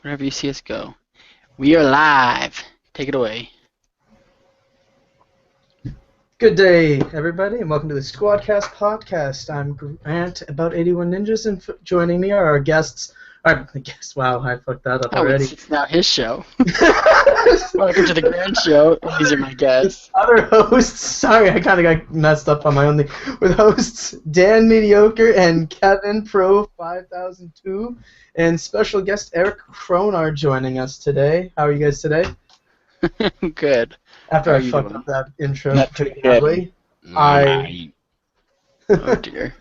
Wherever you see us go. We are live. Take it away. Good day, everybody, and welcome to the SquadCast podcast. I'm Grant, about 81 Ninjas, and joining me are our guests. Wow, I fucked that up already. It's now his show. Welcome to the Grant Show. These are my guests. Other hosts, sorry, I kind of got messed up on my own thing. With hosts Dan Mediocre and Kevin Pro 5002, and special guest Eric Kronar joining us today. How are you guys today? Good. After How I are you fucked doing? up that intro Not pretty too badly, shabby. Oh dear.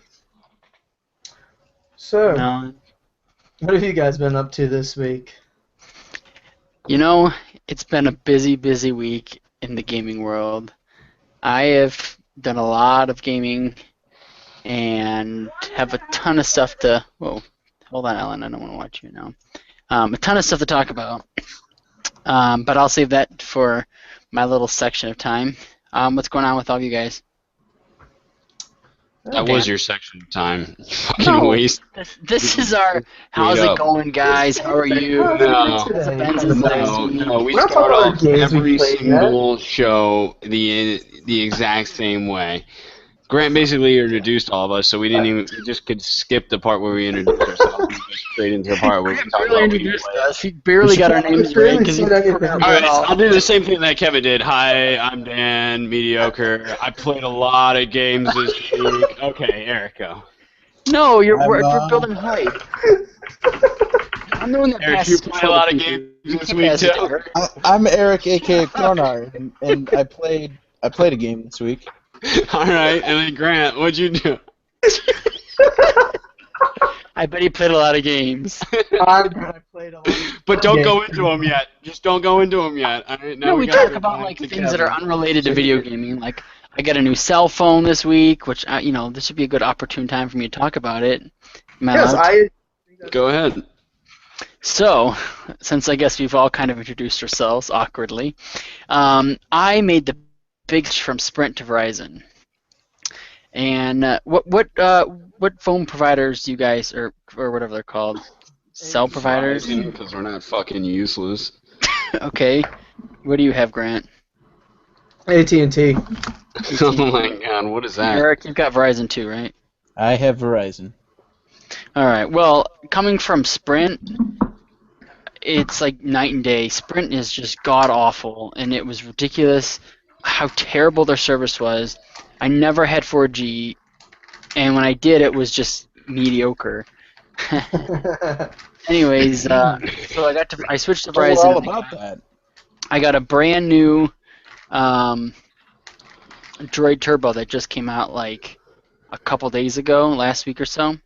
So, No. what have you guys been up to this week? You know, it's been a busy week in the gaming world. I have done a lot of gaming and have a ton of stuff to. Whoa, hold on, Ellen. I don't want to watch you now. A ton of stuff to talk about. But I'll save that for my little section of time. What's going on with all of you guys? That was your section of time. You fucking No. waste. This is our. How's it going, guys? How are you? No. No, we We're not start talking about off games we every played single show the exact same way. Grant basically introduced all of us, so we just could skip the part where we introduced ourselves and go straight into the part where we talk about what we introduced play. us. He barely got our names right because he forgot All right, all. I'll do the same thing that Kevin did. Hi, I'm Dan, mediocre. I played a lot of games this week. Okay, Eric, go. No, we're building hype. I'm the one that Eric, passes you play a control lot to of people. games You this can't week pass it to too. Eric. I'm Eric, aka Kronar, and I played a game this week. All right, and then Grant, what'd you do? I bet he played a lot of games. I played a lot. But don't go into them yet. Just don't go into them yet. All right, now No, we gotta talk go about back like to things that Kevin. are unrelated to video gaming. Like I got a new cell phone this week, which this would be a good opportune time for me to talk about it. Am I Yes, allowed to? Go ahead. So, since I guess we've all kind of introduced ourselves awkwardly, I made the big switch from Sprint to Verizon. And what phone providers do you guys, or whatever they're called, cell providers? Because we're not fucking useless. Okay, what do you have, Grant? AT&T. Oh my god, what is that? Eric, you've got Verizon too, right? I have Verizon. All right. Well, coming from Sprint, it's like night and day. Sprint is just god awful, and it was ridiculous how terrible their service was. I never had 4G, and when I did, it was just mediocre. Anyways, so I switched to We're Verizon. all about that. I got a brand new Droid Turbo that just came out like a couple days ago, last week or so,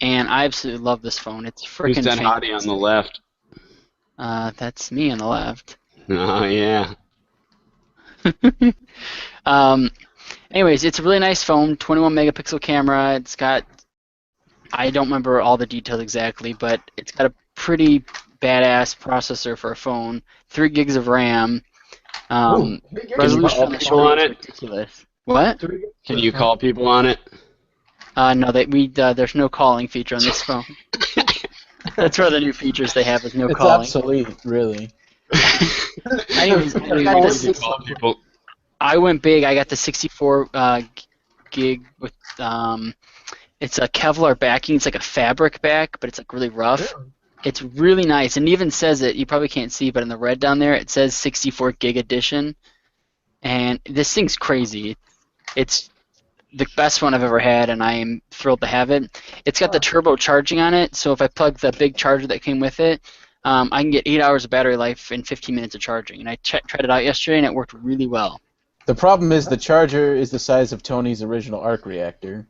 and I absolutely love this phone. It's freaking Who's that hottie on the left? That's me on the left. Oh yeah. Anyways, it's a really nice phone, 21 megapixel camera. It's got, I don't remember all the details exactly, but it's got a pretty badass processor for a phone, 3 gigs of RAM. Resolution on the people on screen is it? ridiculous. What? Can you call people on it? No, there's no calling feature on this phone. That's one of the new features they have is no It's calling. obsolete, really. Anyways, I got the You call people. I went big. I got the 64 gig with it's a Kevlar backing. It's like a fabric back, but it's like really rough. It's really nice, and it even says it. You probably can't see, but in the red down there, it says 64 gig edition. And this thing's crazy. It's the best one I've ever had, and I am thrilled to have it. It's got the turbo charging on it, so if I plug the big charger that came with it, I can get 8 hours of battery life and 15 minutes of charging. And I tried it out yesterday, and it worked really well. The problem is the charger is the size of Tony's original arc reactor.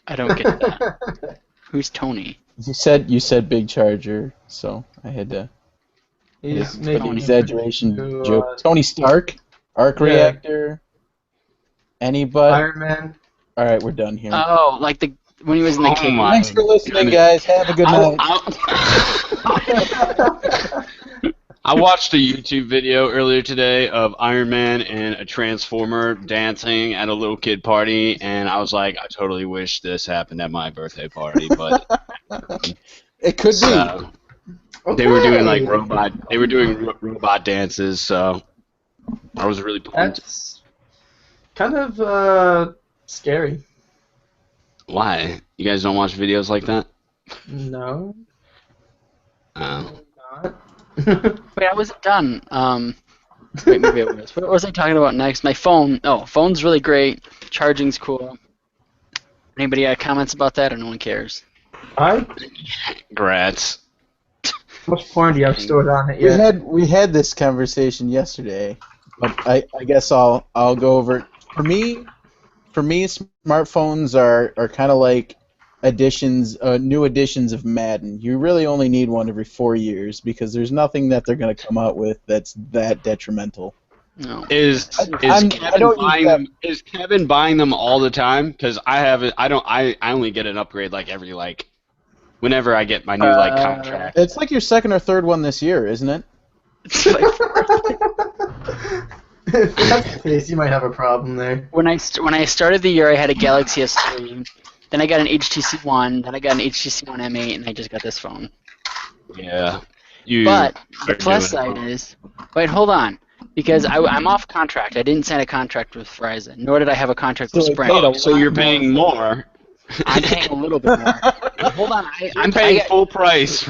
I don't get that. Who's Tony? You said big charger, so I had to He's put making an exaggeration to, joke. Tony Stark, arc yeah. reactor, anybody. Iron Man. All right, we're done here. Oh, like when he was in the cave. my Thanks for listening, guys. Have a good night. I watched a YouTube video earlier today of Iron Man and a Transformer dancing at a little kid party, and I was like, I totally wish this happened at my birthday party, but It could be. so, They were doing like Okay. robot. They were doing robot dances, so I was really pumped. That's kind of scary. Why? You guys don't watch videos like that? No, Oh. not. Wait, I wasn't done. Wait, maybe I was. What was I talking about next? My phone. Oh, phone's really great. Charging's cool. Anybody got comments about that, or no one cares? How Grats. much porn do you have stored on it We yet? had this conversation yesterday, but I guess I'll go over it. For me, smartphones are kind of like new editions of Madden. You really only need one every 4 years because there's nothing that they're going to come out with that's that detrimental. No. Is I Kevin don't use buying that. them? Is Kevin buying them all the time? Because I haven't. I don't. I only get an upgrade like every like, whenever I get my new like contract. It's like your second or third one this year, isn't it? It's like If that's the case, you might have a problem there. when I started the year, I had a Galaxy S3. Then I got an HTC One. Then I got an HTC One M8, and I just got this phone. Yeah. You. But the are plus doing side it. is, wait, hold on, because I'm off contract. I didn't sign a contract with Verizon, nor did I have a contract with So it Sprint. paid a Oh, so you're paying more. I'm paying a little bit more. Hold on, I'm paying full price.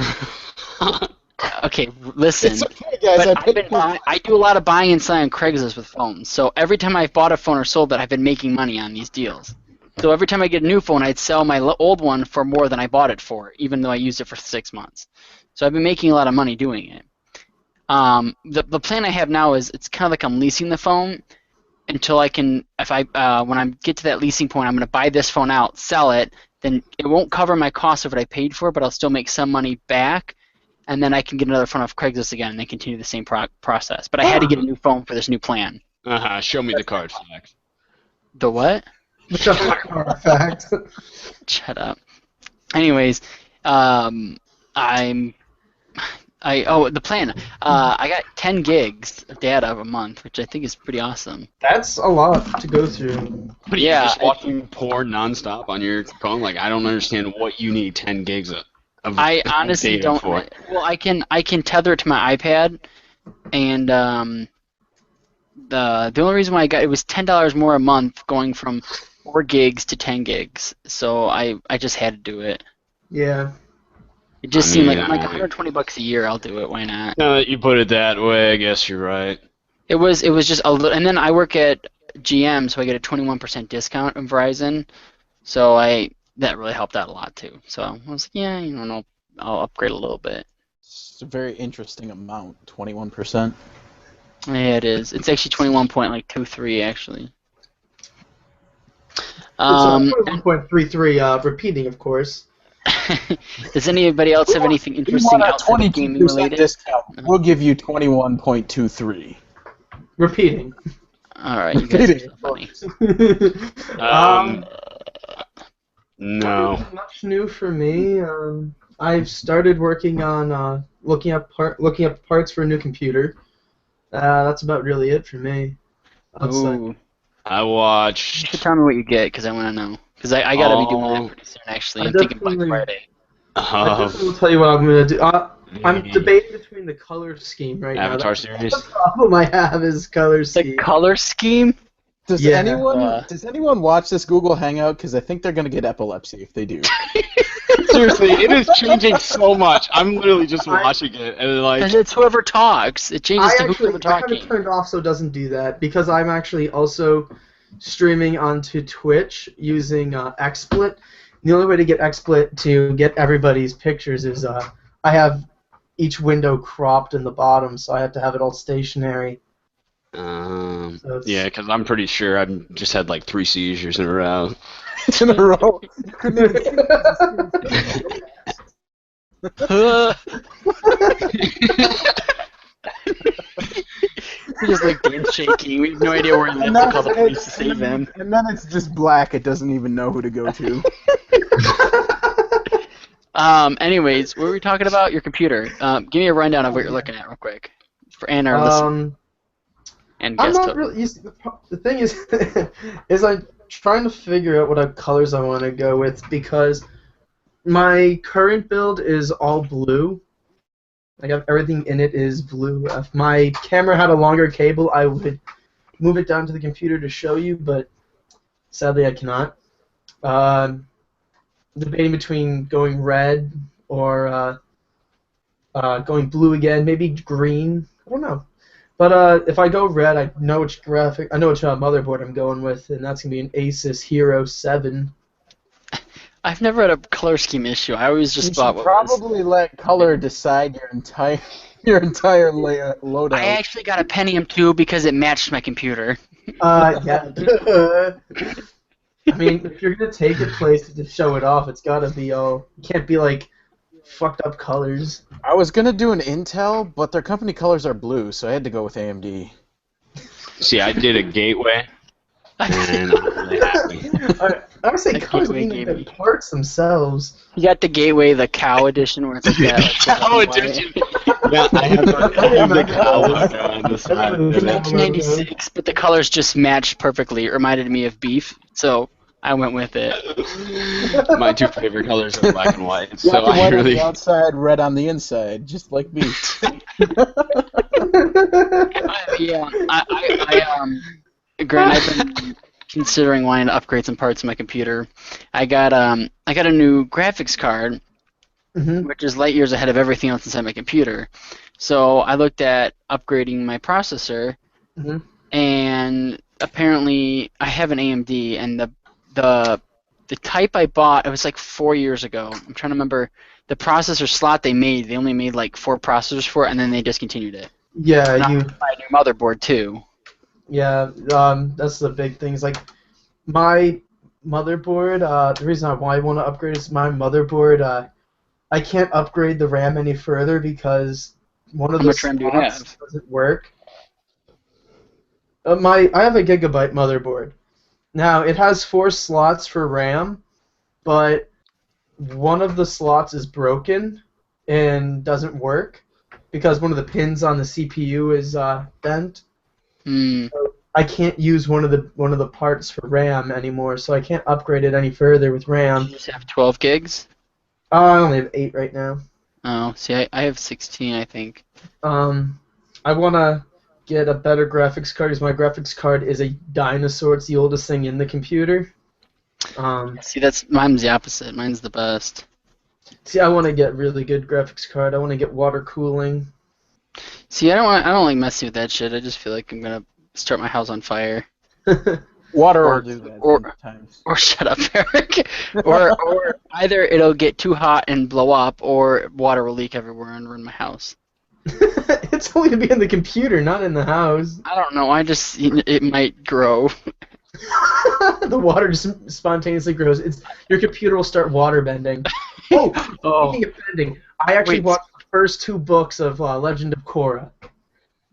Okay, listen. It's okay, guys. I do a lot of buying and selling on Craigslist with phones. So every time I've bought a phone or sold it, I've been making money on these deals. So every time I get a new phone, I'd sell my old one for more than I bought it for, even though I used it for 6 months. So I've been making a lot of money doing it. The plan I have now is it's kind of like I'm leasing the phone until I can, when I get to that leasing point, I'm going to buy this phone out, sell it, then it won't cover my cost of what I paid for, but I'll still make some money back, and then I can get another phone off Craigslist again and then continue the same process. But I had to get a new phone for this new plan. Show me the card, Flex. The what? Fact. Shut up. Anyways, the plan. I got 10 gigs of data a month, which I think is pretty awesome. That's a lot to go through. What are you just watching porn nonstop on your phone? Like, I don't understand what you need 10 gigs of. I honestly data don't. for. Well, I can tether it to my iPad, and the only reason why I got it was $10 more a month, going from 4 gigs to 10 gigs. So I just had to do it. Yeah. It just seemed like I'm like $120 a year. I'll do it. Why not? Now that you put it that way, I guess you're right. It was just a little, and then I work at GM, so I get a 21% discount on Verizon. So that really helped out a lot too. So I was like, yeah, I'll upgrade a little bit. It's a very interesting amount, 21%. Yeah, it is. It's actually 21.23 actually. It's 1.33, repeating, of course. Does anybody else have anything interesting outside of gaming related? Discount. We'll give you 21.23. Repeating. All right, you guys are so funny. No. Much new for me. I've started working on looking up parts for a new computer. That's about really it for me. Ooh. I You watched. should tell me what you get, because I want to know. Because I got to be doing that pretty soon, actually. I'm thinking Black Friday. I definitely will tell you what I'm going to do. I'm debating between the color scheme right now. Avatar That's series. the problem I have is color scheme. The color scheme? Does Yeah. anyone watch this Google Hangout? Because I think they're going to get epilepsy if they do. Seriously, it is changing so much. I'm literally just watching it and like. Because it's whoever talks. It changes to whoever I have talking. it turned off so it doesn't do that because I'm actually also streaming onto Twitch using XSplit. The only way to get XSplit to get everybody's pictures is I have each window cropped in the bottom, so I have to have it all stationary. Yeah, because I'm pretty sure I've just had like 3 seizures in a row. In a row. We're just like dance shaking. We have no idea where he lives to call the police to save him. And then it's just black. It doesn't even know who to go to. Anyways, what were we talking about? Your computer. Give me a rundown of what you're looking at real quick. For and our listeners. And I'm guest not host. really. You see, the thing is, is I'm trying to figure out what colors I want to go with because my current build is all blue, Like everything in it is blue. If my camera had a longer cable, I would move it down to the computer to show you, but sadly I cannot. Debating between going red or going blue again, maybe green. I don't know. But if I go red, I know which motherboard I'm going with, and that's gonna be an Asus Hero 7. I've never had a color scheme issue. I always just You thought should what was. probably let color decide your entire loadout. I actually got a Pentium 2 because it matched my computer. Yeah. I mean, if you're gonna take it places to show it off, it's gotta be all. It can't be like fucked up colors. I was gonna do an Intel, but their company colors are blue, so I had to go with AMD. See, I did a Gateway, and I'm really happy. I would say Like colors Gateway mean the gaming. parts themselves. You got the Gateway, the cow edition, where it's like that. Like, Cow black and white. edition. Yeah, I have the cow logo on the side of It's it. 1996, but the colors just matched perfectly. It reminded me of beef, so I went with it. My two favorite colors are black and white, so Black and I white on really. the outside, red on the inside, just like me. Grant, I've been considering wanting to upgrade some parts of my computer. I got a new graphics card, Mhm. which is light years ahead of everything else inside my computer. So I looked at upgrading my processor, Mhm. and apparently I have an AMD, and the type I bought, it was like 4 years ago. I'm trying to remember the processor slot they made. They only made like 4 processors for it, and then they discontinued it. Yeah, And I you. had to buy a new motherboard too. Yeah, that's the big thing. Is like my motherboard. The reason why I want to upgrade is my motherboard. I can't upgrade the RAM any further because one of How the much RAM do you slots have? doesn't work. I have a gigabyte motherboard. Now it has 4 slots for RAM, but one of the slots is broken and doesn't work because one of the pins on the CPU is bent. Hmm. I can't use one of the parts for RAM anymore, so I can't upgrade it any further with You RAM. just have 12 gigs? I only have 8 right now. Oh, see, I have 16, I think. I want to get a better graphics card because my graphics card is a dinosaur. It's the oldest thing in the computer. See, mine's the opposite. Mine's the best. See, I want to get really good graphics card. I want to get water cooling. See, I don't like messing with that shit. I just feel like I'm gonna start my house on fire. Water Or- will do that or- sometimes. Or shut up, Eric. or either it'll get too hot and blow up, or water will leak everywhere and ruin my house. It's only to be in the computer, not in the house. I don't know. It might grow. The water just spontaneously grows. Your computer will start water bending. Oh, speaking of bending, I actually Wait. watched the first 2 books of Legend of Korra.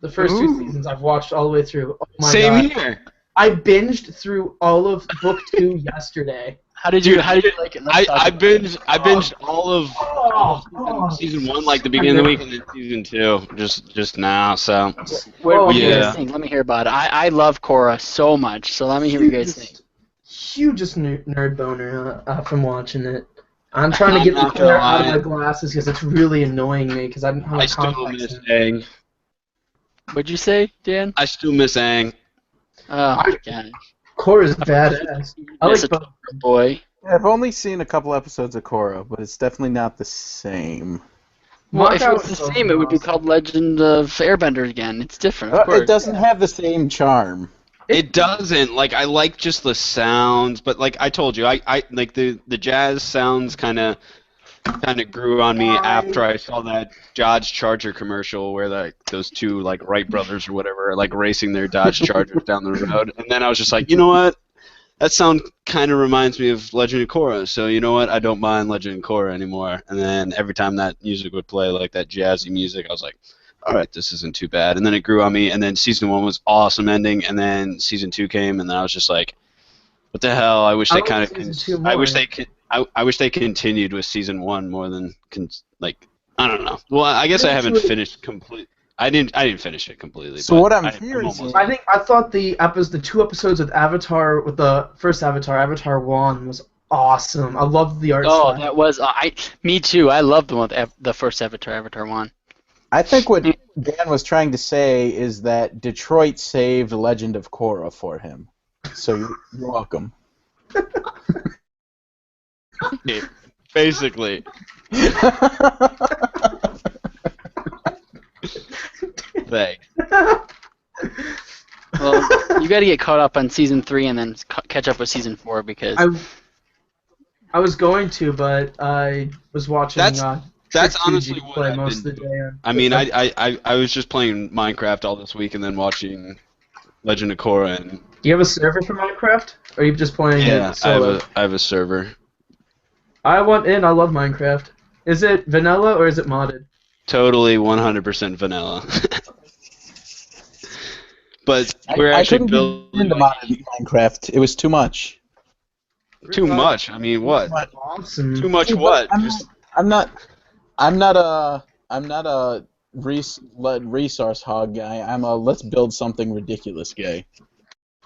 The first 2 seasons I've watched all the way through. Oh my Same God. here. I binged through all of book 2 yesterday. How did you like it? Let's talk I about it. binged all of Oh, season 1 like the beginning of the week, and then season 2 just now. So What do you Yeah. guys think? Let me hear about it. I love Korra so much, so let me hear what you guys think. Hugest nerd boner from watching it. I'm trying to I'm get the not glare gonna out of lie. my glasses because it's really annoying me because I'm I a still complex miss nerd. Aang. What'd you say, Dan? I still miss Aang. Oh my god. Korra's badass. I Miss like a both. boy. I've only seen a couple episodes of Korra, but it's definitely not the same. Well, if it Manga was the was same, it would be awesome. called Legend of Airbender again. It's different, of course. It doesn't have the same charm. It doesn't. Like, I like just the sounds, but like I told you, I like the jazz sounds kind of grew on me after I saw that Dodge Charger commercial where like those 2 like Wright brothers or whatever are like racing their Dodge Chargers down the road, and then I was just like, you know what? That sound kind of reminds me of Legend of Korra, so you know what? I don't mind Legend of Korra anymore. And then every time that music would play, like that jazzy music, I was like, all right, this isn't too bad. And then it grew on me, and then season 1 was awesome ending, and then season 2 came, and then I was just like, what the hell? I wish I they like kind season 2 of, I wish more. they could, I wish they continued with season 1 more than like, I don't know. Well, I guess I haven't Actually- finished complete. I didn't finish it completely. So but what I'm I'm hearing is- almost- I thought the 2 episodes with Avatar, with the first Avatar 1, was awesome. I loved the art Oh, style. that was me too. I loved the one with the first Avatar 1. I think what Dan was trying to say is that Detroit saved Legend of Korra for him. So you're welcome. Basically. Thanks. Well, you got to get caught up on season 3 and then catch up with season 4 because I was going to, but I was watching. That's Trick honestly 2G what play I've most of been the doing. day. I mean, I was just playing Minecraft all this week and then watching Legend of Korra. And Do you have a server for Minecraft? Or are you just playing it solo? I have a server. I want in. I love Minecraft. Is it vanilla or is it modded? Totally 100% vanilla. But we're I actually couldn't building get into modded Minecraft. It was too much. too much. I mean, what? Awesome. Too much what? I'm not a resource hog guy. I'm a let's build something ridiculous guy.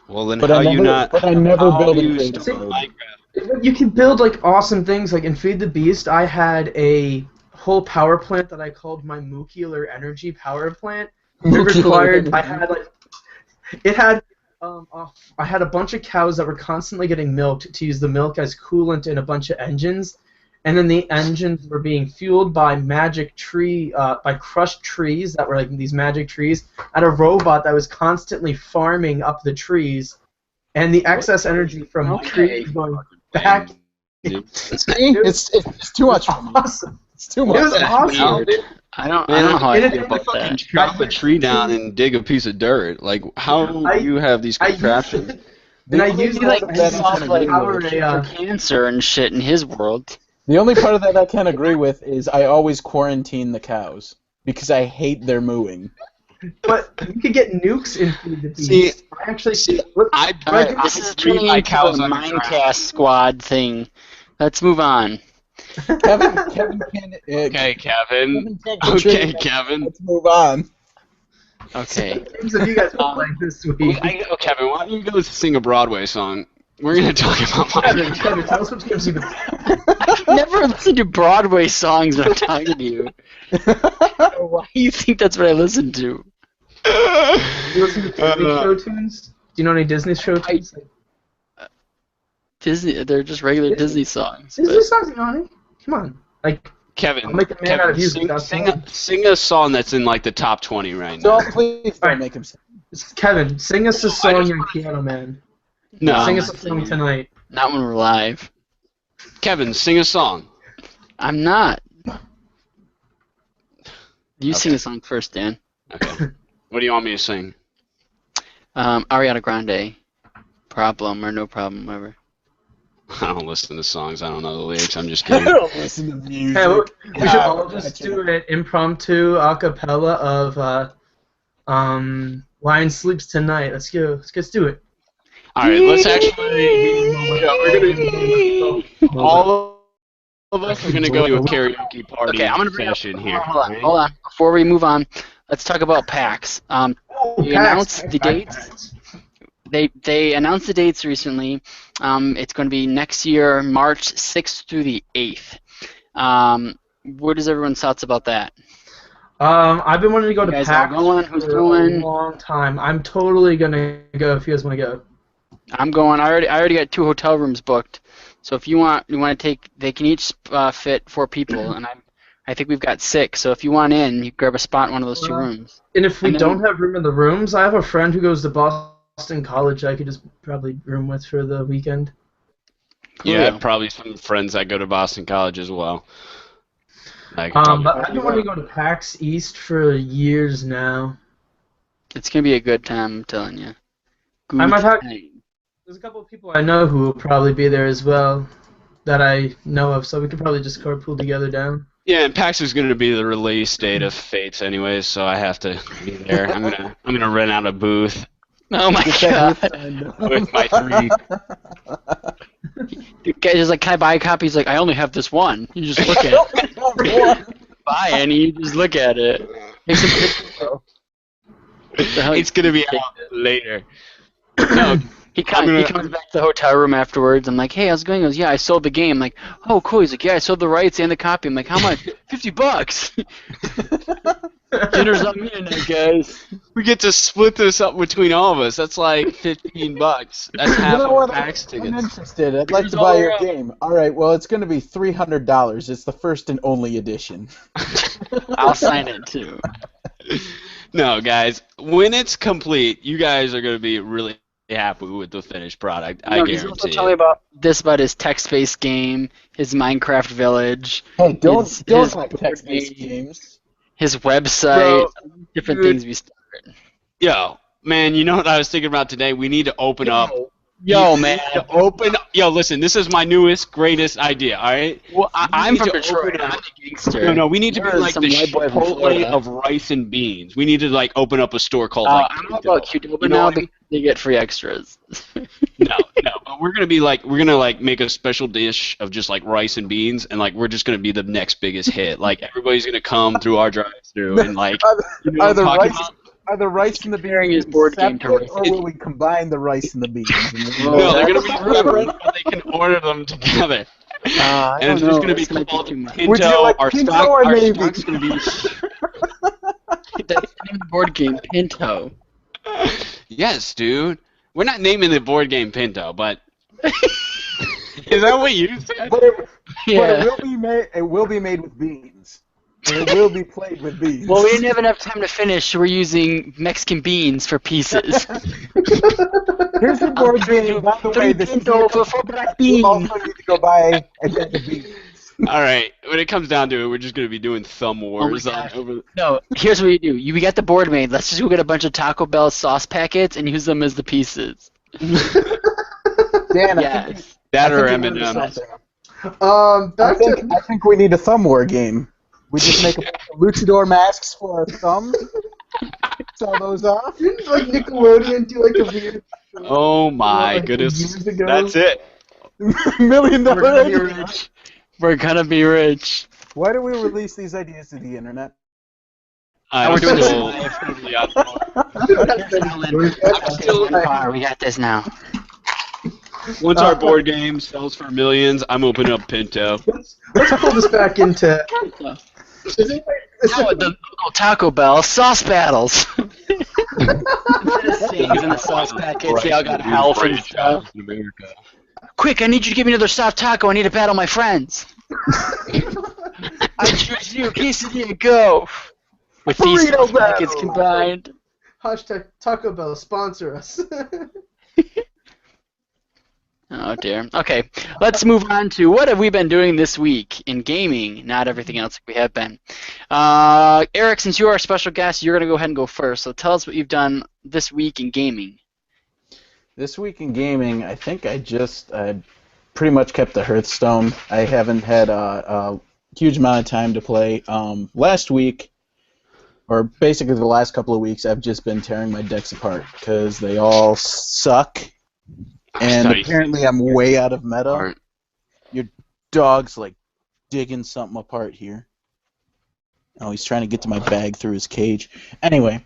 Well, then But how I you never, not? But I never how build you in still creative in mode. Minecraft? You can build like awesome things. Like in Feed the Beast, I had a whole power plant that I called my nuclear energy power plant. It required. I had like, it had. I had a bunch of cows that were constantly getting milked to use the milk as coolant in a bunch of engines, and then the engines were being fueled by by crushed trees that were like these magic trees, and a robot that was constantly farming up the trees, and the excess energy from the trees going back. It's too much for me. Awesome. It's too much. It was awesome. Weird. I don't know how I feel about that. Chop a tree down and dig a piece of dirt. Like, how do you have these contraptions? And I used He like that solved like power for cancer and shit in his world. The only part of that I can't agree with is I always quarantine the cows because I hate their mooing. But you could get nukes in Feed the Beast. See, I actually This is turning into a Minecast squad thing. Let's move on. Kevin can. Okay, Kevin. Okay, Kevin. Let's move on. Okay. games have you guys been playing this week? Kevin, why don't you go sing a Broadway song? We're gonna talk about Minecraft. Kevin, tell us what games you've been playing. I've never listened to Broadway songs when I'm talking to you. Why do you think that's what I listen to? You listen to Disney show tunes? Do you know any Disney show tunes? Disney, they're just regular Disney songs. Disney songs, you know any? Come on. Like, Kevin, I'll make a man out of you. sing a song that's in like the top 20 right now. So please don't make him sing. Kevin, sing us a song, you're Piano Man. No, Sing us a song tonight. Not when we're live. Kevin, sing a song. I'm not. You sing a song first, Dan. Okay. What do you want me to sing? Ariana Grande. Problem or no problem, whatever. I don't listen to songs. I don't know the lyrics. I'm just I kidding. don't listen to music. Hey, we should all just do an impromptu a cappella of Lion Sleeps Tonight. Let's go. Let's do it. All right, let's actually. All of us are gonna go to a karaoke party Okay, I'm gonna bring session here. Hold on. Before we move on, let's talk about PAX. They announced the dates. They announced the dates recently. It's going to be next year, March 6th through the 8th. What is everyone's thoughts about that? I've been wanting to go to PAX Who's for going? a long time. I'm totally gonna go if you guys want to go. I'm going. I already got 2 hotel rooms booked. So if you want to take, they can each fit 4 people, and I think we've got 6. So if you want in, you grab a spot in one of those 2 rooms. And if we don't have room in the rooms, I have a friend who goes to Boston College. I could just probably room with for the weekend. Yeah, I have probably some friends that go to Boston College as well. But I've been wanting to go to PAX East for years now. It's gonna be a good time, I'm telling you. I might have. There's a couple of people I know who will probably be there as well, that I know of. So we could probably just carpool together down. Yeah, and PAX is going to be the release date of Fates anyways, so I have to be there. I'm gonna rent out a booth. Oh my god. With my 3. The guy is like, can I buy a copy? He's like, I only have this one. You just look at it. Buy it, and you just look at it. Take some pictures, bro. It's going to be out later. No, He comes back to the hotel room afterwards. I'm like, hey, how's it going? He goes, yeah, I sold the game. I'm like, oh, cool. He's like, yeah, I sold the rights and the copy. I'm like, how much? $50. Dinner's on me tonight, guys. We get to split this up between all of us. That's like $15. That's half of PAX I'm tickets. interested. I'd like to buy your game. All right, well, it's going to be $300. It's the first and only edition. I'll sign it too. No, guys, when it's complete, you guys are going to be really happy with the finished product. I He's also guarantee telling me it. about his text-based game, his Minecraft village. Hey, don't his like text-based games. His website, different dude. things we started. Yo, man, you know what I was thinking about today? We need to open up. Yo, man. Yo, listen, this is my newest, greatest idea, all right? Well, I'm need from to Detroit. open I'm up- a gangster. No, we need to be You're like some the white boy from Chipotle Florida. of rice and beans. We need to like open up a store called like. I'm Pinto. all about Qdoba You know now what I mean? because they get free extras. No, but we're gonna make a special dish of just like rice and beans, and like we're just gonna be the next biggest hit. Like everybody's gonna come through our drive-through and like. You know Are what the I'm talking rice? about? Are the rice and the Comparing beans his board game to separate, rice. or will we combine the rice and the beans? No, they're gonna be that's- separate, but they can order them together. I And it's don't just know, gonna be this might be called too much. Pinto. Would you like our Pinto stock, or our Navy? stock's gonna be. That's the name of the board game, Pinto. Yes, dude. We're not naming the board game Pinto, but. Is that what you said? But it Yeah. will be made with beans. And it will be played with beans. Well, we didn't have enough time to finish, so we're using Mexican beans for pieces. Here's the board game. By the way, this is Pinto for 4 black you beans. also need to go buy a deck of beans. All right. When it comes down to it, we're just gonna be doing thumb wars. gosh. Over. No, here's what we do. We got the board made. Let's just go get a bunch of Taco Bell sauce packets and use them as the pieces. Dan, Yes. That or I think you M&M's. Back I think we need a thumb war game. We just make a bunch of luchador masks for our thumbs. Sell those off. Didn't like Nickelodeon do like a weird Oh my like, goodness. years ago? That's it. $1 million We're gonna be idea. rich. We're gonna be rich. Why do we release these ideas to the internet? I'm We're doing still this live. totally on board. We got this now. Once our board game sells for millions, I'm opening up Pinto. Let's pull this back into. Now at the local Taco Bell, sauce battles. Instead of sayings in the sauce packets, they all got health and stuff. In America. Quick, I need you to give me another soft taco. I need to battle my friends. I choose you. Quesadilla, go. With these Burrito sauce packets battle. combined. Hashtag Taco Bell sponsor us. Oh dear. Okay, let's move on to what have we been doing this week in gaming, not everything else we have been. Eric, since you are our special guest, you're going to go ahead and go first. So tell us what you've done this week in gaming. This week in gaming, I think I pretty much kept the Hearthstone. I haven't had a huge amount of time to play. Last week, or basically the last couple of weeks, I've just been tearing my decks apart because they all suck. And apparently I'm way out of meta. Your dog's like digging something apart here. Oh, he's trying to get to my bag through his cage. Anyway.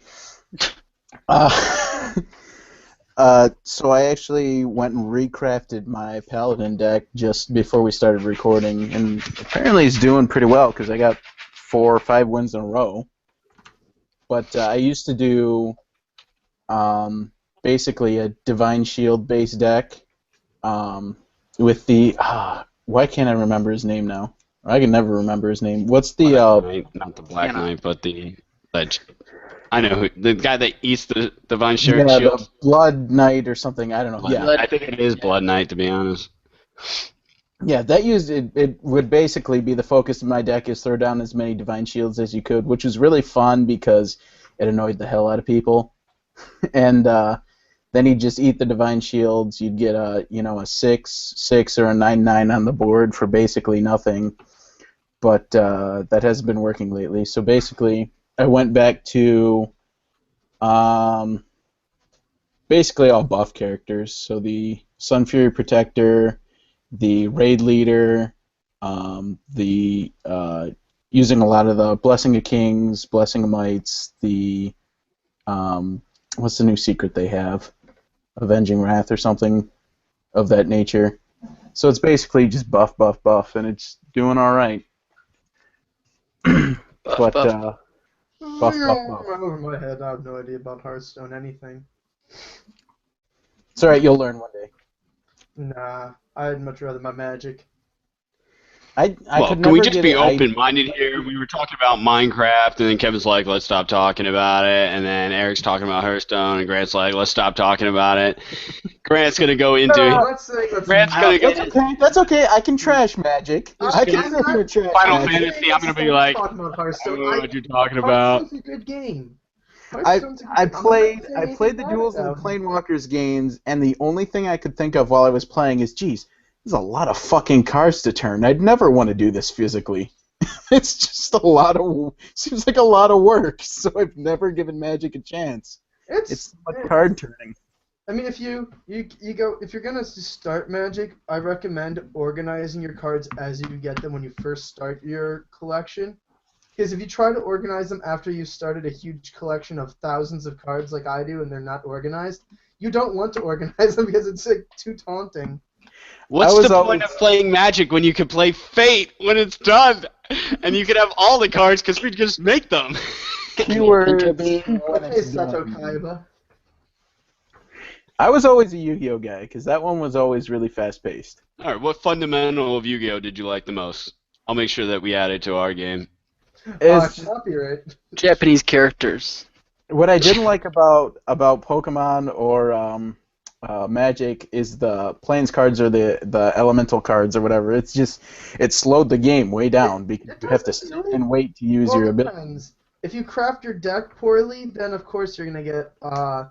So I actually went and recrafted my Paladin deck just before we started recording, and apparently it's doing pretty well because I got 4 or 5 wins in a row. But I used to do basically a Divine Shield based deck with the why can't I remember his name now? I can never remember his name. What's the not the Black Knight, but the I know the guy that eats the Divine Shield. the Blood Knight or something. I don't know. Yeah, I think it is Blood Knight, to be honest. yeah. That used it would basically be the focus of my deck is throw down as many Divine Shields as you could, which was really fun because it annoyed the hell out of people. And then he'd just eat the Divine Shields. You'd get a 6/6 or a 9/9 on the board for basically nothing. But that hasn't been working lately. So basically, I went back to basically all buff characters. So the Sun Fury Protector, the Raid Leader, the using a lot of the Blessing of Kings, Blessing of Mights, the what's the new secret they have? Avenging Wrath or something of that nature. So it's basically just buff, and it's doing all right. But buff. Over my head, I have no idea about Hearthstone, anything. It's all right, you'll learn one day. Nah, I'd much rather my Magic. Well, can we just be open-minded here? We were talking about Minecraft, and then Kevin's like, let's stop talking about it. And then Eric's talking about Hearthstone, and Grant's like, let's stop talking about it. Grant's going to go into it. That's okay. I can trash Magic. I can trash Final Magic. Fantasy, I'm going to be like, I talking about Hearthstone. don't know what you're talking about. Hearthstone's a good game. I played the Duels and the Planewalkers games, and the only thing I could think of while I was playing is, geez, there's a lot of fucking cards to turn. I'd never want to do this physically. It's just seems like a lot of work, so I've never given Magic a chance. It's like card turning. I mean, if you're gonna start Magic, I recommend organizing your cards as you get them when you first start your collection. Because if you try to organize them after you've started a huge collection of thousands of cards like I do and they're not organized, you don't want to organize them because it's like too taunting. What's the point of playing Magic when you can play Fate when it's done? And you can have all the cards because we just make them. I was always a Yu-Gi-Oh guy because that one was always really fast-paced. All right, what fundamental of Yu-Gi-Oh did you like the most? I'll make sure that we add it to our game. Copyright. Japanese characters. What I didn't like about Pokemon or Magic is the Plains cards or the Elemental cards or whatever. It slowed the game way down because you have to sit and wait to use your ability. If you craft your deck poorly, then of course you're gonna hit a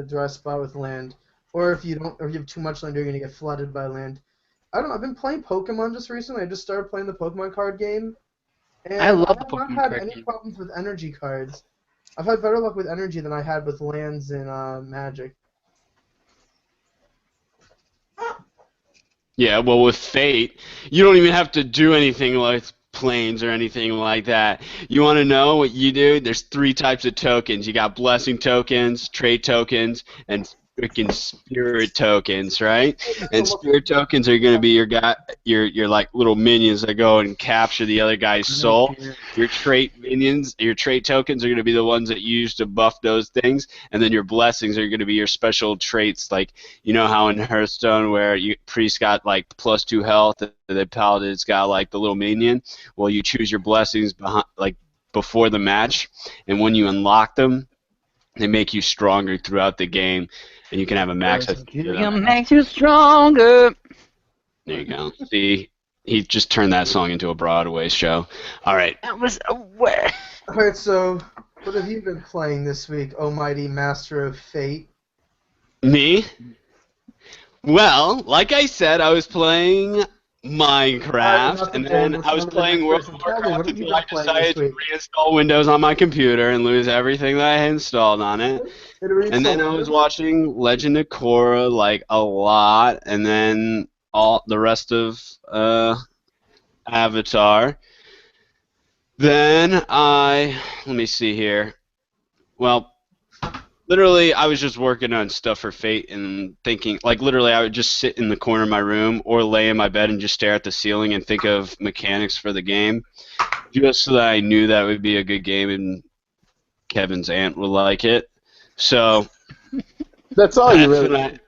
dry spot with land. Or if you have too much land, you're gonna get flooded by land. I don't know. I've been playing Pokemon just recently. I just started playing the Pokemon card game. And I love the Pokemon card game. I've not had any problems with energy cards. I've had better luck with energy than I had with lands in Magic. Yeah, well, with Fate, you don't even have to do anything like planes or anything like that. You want to know what you do? There's 3 types of tokens. You got blessing tokens, trait tokens, and freaking spirit tokens, right? And spirit tokens are going to be your like little minions that go and capture the other guy's soul. Your trait tokens are going to be the ones that you use to buff those things, and then your blessings are going to be your special traits. Like, you know how in Hearthstone where priest got like +2 health, and the paladin's got like the little minion. Well, you choose your blessings before the match, and when you unlock them, they make you stronger throughout the game, and you can have a max. Makes you stronger. There you go. See, he just turned that song into a Broadway show. All right. That was aware. All right, so what have you been playing this week, oh mighty master of fate? Me? Well, like I said, I was playing Minecraft, and then I was playing World of Warcraft until I decided to reinstall Windows on my computer and lose everything that I had installed on it. And then I was watching Legend of Korra like a lot, and then all the rest of Avatar. Then let me see here. Well, literally, I was just working on stuff for Fate and thinking, like, literally, I would just sit in the corner of my room or lay in my bed and just stare at the ceiling and think of mechanics for the game, just so that I knew that would be a good game and Kevin's aunt would like it. So that's all you really.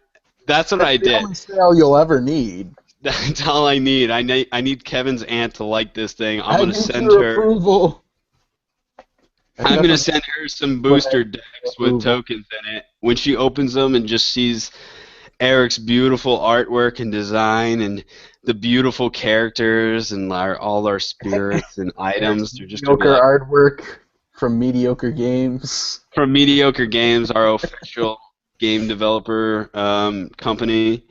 That's what I did. That's the only sale you'll ever need. That's all I need. I need Kevin's aunt to like this thing. I'm gonna send her approval. I'm going to send her some booster decks with tokens in it. When she opens them and just sees Eric's beautiful artwork and design and the beautiful characters and all our spirits and items, they're just mediocre artwork from Mediocre Games. From Mediocre Games, our official game developer company.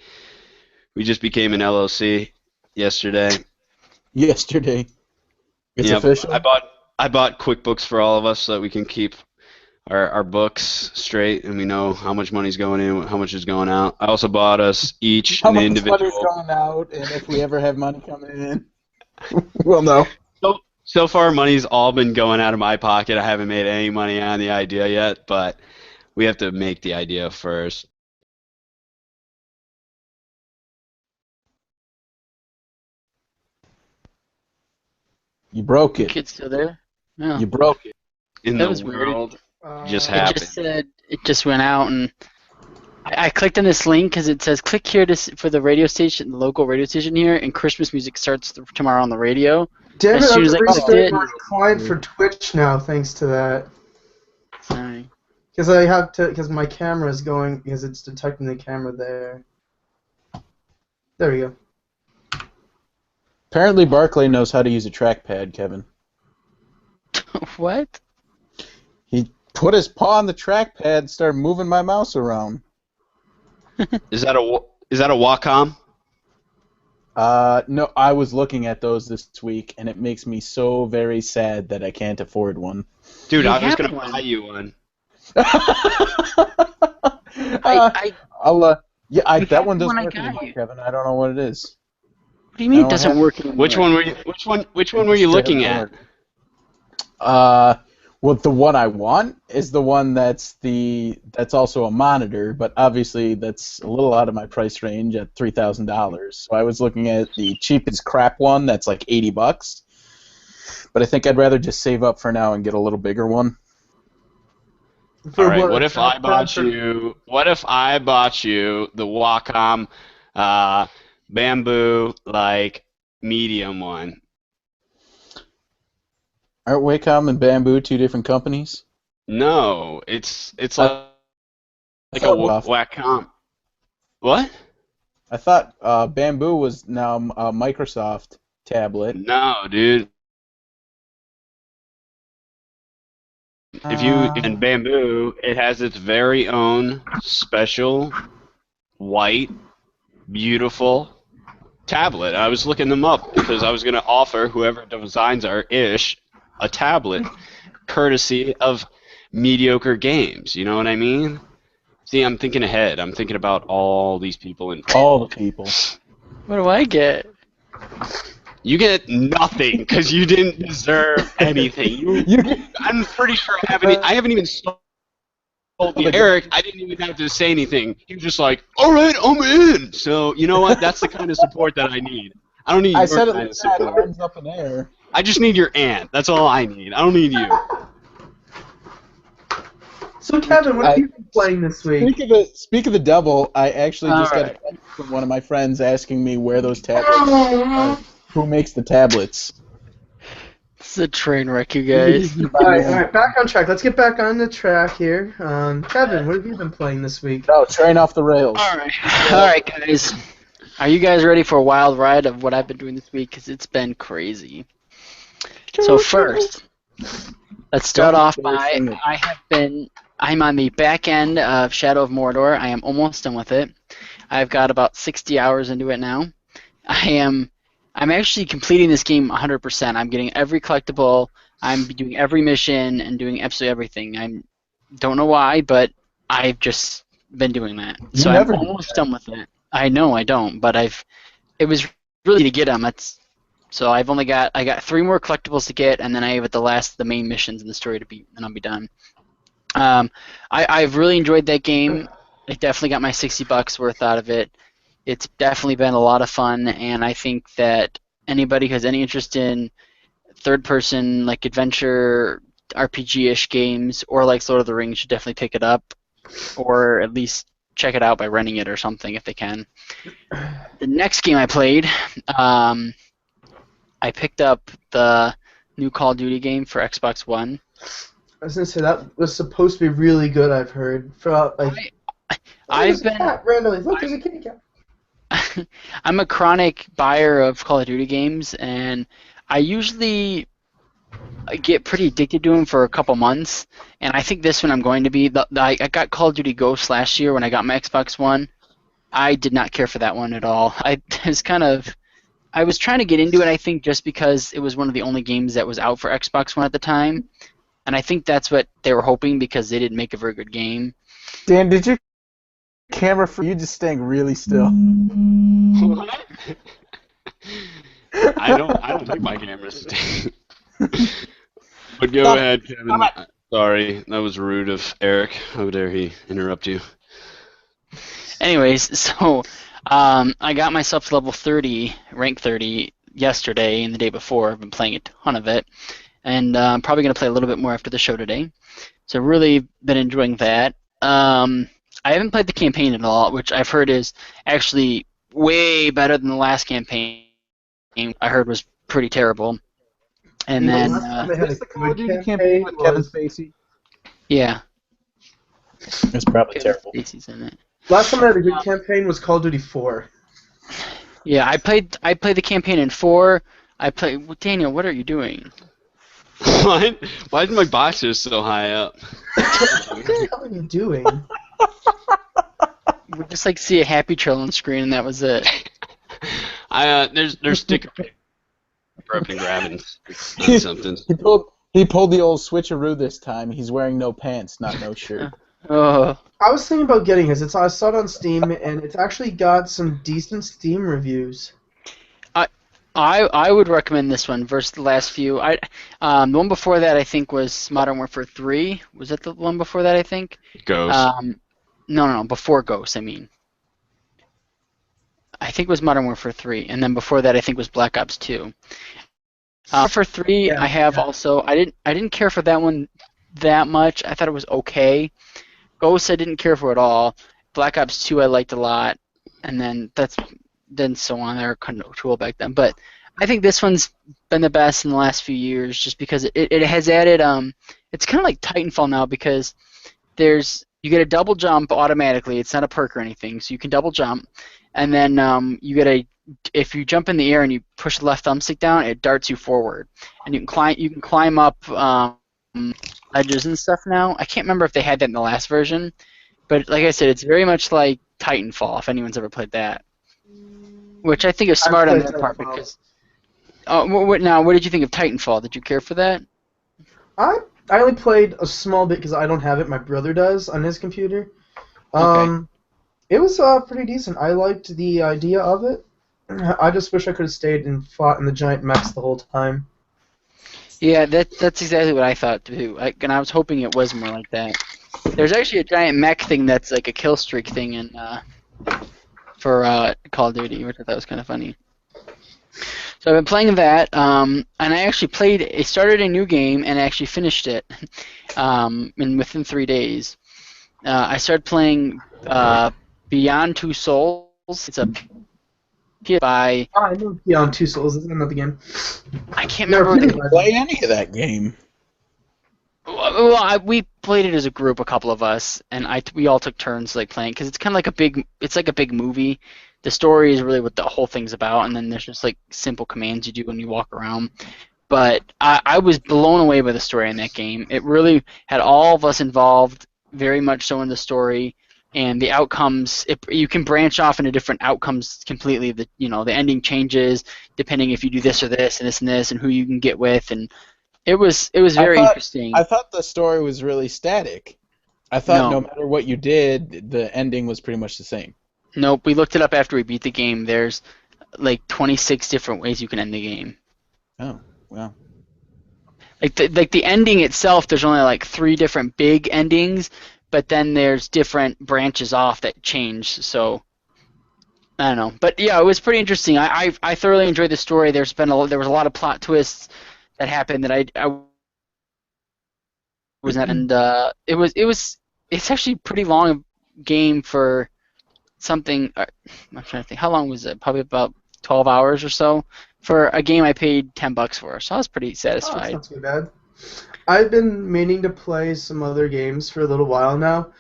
We just became an LLC yesterday. Yesterday. It's official? I bought QuickBooks for all of us so that we can keep our books straight and we know how much money's going in, how much is going out. I also bought us each an individual. How much money's going out, and if we ever have money coming in, we'll know. So far, money's all been going out of my pocket. I haven't made any money on the idea yet, but We have to make the idea first. You broke The it. kid's still there? No. You broke it. In That the was weird. world, just It happened. just said it just went out, and I clicked on this link because it says click here for the radio station, the local radio station here, and Christmas music starts tomorrow on the radio. Damn it, As I soon have as to I clicked restart it, my client for Twitch now, thanks to that. sorry. Because my camera is going, because it's detecting the camera there. There we go. Apparently, Barclay knows how to use a trackpad, Kevin. What? He put his paw on the trackpad and started moving my mouse around. Is that a Wacom? No, I was looking at those this week, and it makes me so very sad that I can't afford one. Dude, You I was have gonna one. buy you one. You That have one the doesn't one I work got anymore, you. Kevin. I don't know what it is. What do you mean I it don't doesn't have- work anymore? Which one were you? Which one were you Just looking doesn't at? work. Well, the one I want is the one that's also a monitor, but obviously that's a little out of my price range at $3,000. So I was looking at the cheapest crap one that's like $80. But I think I'd rather just save up for now and get a little bigger one. All right. What if I bought you? What if I bought you the Wacom bamboo medium one? Aren't Wacom and Bamboo two different companies? No, it's I like a thought off. Wacom. What? I thought Bamboo was now a Microsoft tablet. No, dude. If you in bamboo, it has its very own special white, beautiful tablet. I was looking them up because I was going to offer whoever designs our ish a tablet courtesy of mediocre games. You know what I mean? See, I'm thinking ahead. I'm thinking about all these people in All the people. What do I get? You get nothing because you didn't deserve anything. I'm pretty sure I haven't even told you, Eric. I didn't even have to say anything. He was just like, "All right, I'm in." So you know what? That's the kind of support that I need. I don't need I your said kind of it support. arms up in the air. I just need your aunt. That's all I need. I don't need you. So Kevin, what have you been playing this week? Speak of the devil, I actually just got a Alright. text from one of my friends asking me where those tablets are. Who makes the tablets? This is a train wreck, you guys. Alright, back on track. Let's get back on the track here. Kevin, what have you been playing this week? No, train off the rails. Alright, guys. Are you guys ready for a wild ride of what I've been doing this week? Because it's been crazy. So first, let's start off by I'm on the back end of Shadow of Mordor. I am almost done with it. I've got about 60 hours into it now. I'm actually completing this game 100%. I'm getting every collectible. I'm doing every mission and doing absolutely everything. I don't know why, but I've just been doing that. So I'm almost done with it. I know I don't, but it was really to get them. So I got 3 more collectibles to get, and then I have the main missions in the story to beat, and I'll be done. I've really enjoyed that game. I definitely got my $60 worth out of it. It's definitely been a lot of fun, and I think that anybody who has any interest in third-person adventure RPG-ish games or like Lord of the Rings should definitely pick it up, or at least check it out by renting it or something if they can. The next game I played, I picked up the new Call of Duty game for Xbox One. I was gonna say that was supposed to be really good. I've heard. I've been randomly. Look, there's a kitty cat. I'm a chronic buyer of Call of Duty games, and I usually get pretty addicted to them for a couple months, and I think this one I'm going to be. I got Call of Duty Ghosts last year when I got my Xbox One. I did not care for that one at all. I was trying to get into it, I think, just because it was one of the only games that was out for Xbox One at the time, and I think that's what they were hoping because they didn't make a very good game. Dan, did your camera for you just staying really still? What? I don't think my camera's staying. But go ahead, Kevin. Sorry, that was rude of Eric. How dare he interrupt you? Anyways, so I got myself to level 30, rank 30, yesterday and the day before. I've been playing a ton of it, and I'm probably going to play a little bit more after the show today. So really been enjoying that. I haven't played the campaign at all, which I've heard is actually way better than the last campaign. I heard was pretty terrible. And The then, last time they had a Is the Call of good Duty campaign with Kevin was Spacey? yeah, It's probably terrible. Spacey's in it. last time they had a good campaign was Call of Duty 4. Yeah, I played the campaign in 4. Daniel, what are you doing? Why is my boxers so high up? What the hell are you doing? We just like see a happy trail on screen, and that was it. There's sticker for up and grabbing on something. He pulled the old switcheroo this time. He's wearing no pants, not no shirt. Oh, I was thinking about getting his. I saw it on Steam, and it's actually got some decent Steam reviews. I would recommend this one versus the last few. The one before that I think was Modern Warfare 3. Was that the one before that? I think. Ghost. No, before Ghost. I mean, I think it was Modern Warfare 3, and then before that I think was Black Ops 2. For 3, Yeah, I have yeah. also. I didn't care for that one that much. I thought it was okay. Ghost I didn't care for at all. Black Ops 2 I liked a lot, and then so on. They were kind of cool back then, but I think this one's been the best in the last few years, just because it has added. It's kind of like Titanfall now, because you get a double jump automatically. It's not a perk or anything, so you can double jump, and then if you jump in the air and you push the left thumbstick down, it darts you forward, and you can climb up ledges and stuff now. I can't remember if they had that in the last version, but like I said, it's very much like Titanfall, if anyone's ever played that. Which I think is smart on played their part, Titanfall. because... what did you think of Titanfall? Did you care for that? I only played a small bit because I don't have it. My brother does on his computer. Okay. It was pretty decent. I liked the idea of it. I just wish I could have stayed and fought in the giant mechs the whole time. Yeah, that's exactly what I thought too. And I was hoping it was more like that. There's actually a giant mech thing that's like a kill streak thing for Call of Duty, which I thought was kind of funny. So I've been playing that, and I actually started a new game and actually finished it within 3 days. I started playing Beyond Two Souls. It's a by... I know Beyond Two Souls is another game. I can't Never remember. played it. Play any of that game. Well, we played it as a group, a couple of us, and we all took turns like playing, because it's kind of like a big movie. The story is really what the whole thing's about, and then there's just like simple commands you do when you walk around. But I was blown away by the story in that game. It really had all of us involved, very much so in the story, and the outcomes. You can branch off into different outcomes completely. The ending changes depending if you do this or this and this and this, and who you can get with, and it was very interesting. I thought the story was really static. I thought No. no matter what you did, the ending was pretty much the same. Nope, we looked it up after we beat the game. There's like 26 different ways you can end the game. Oh, wow. Like the ending itself, there's only like 3 different big endings, but then there's different branches off that change. So I don't know, but yeah, it was pretty interesting. I thoroughly enjoyed the story. There was a lot of plot twists that happened that I was not, and it's actually a pretty long game for something. I'm trying to think. How long was it? Probably about 12 hours or so for a game I paid $10 for. So I was pretty Oh, that's satisfied. not too bad. I've been meaning to play some other games for a little while now,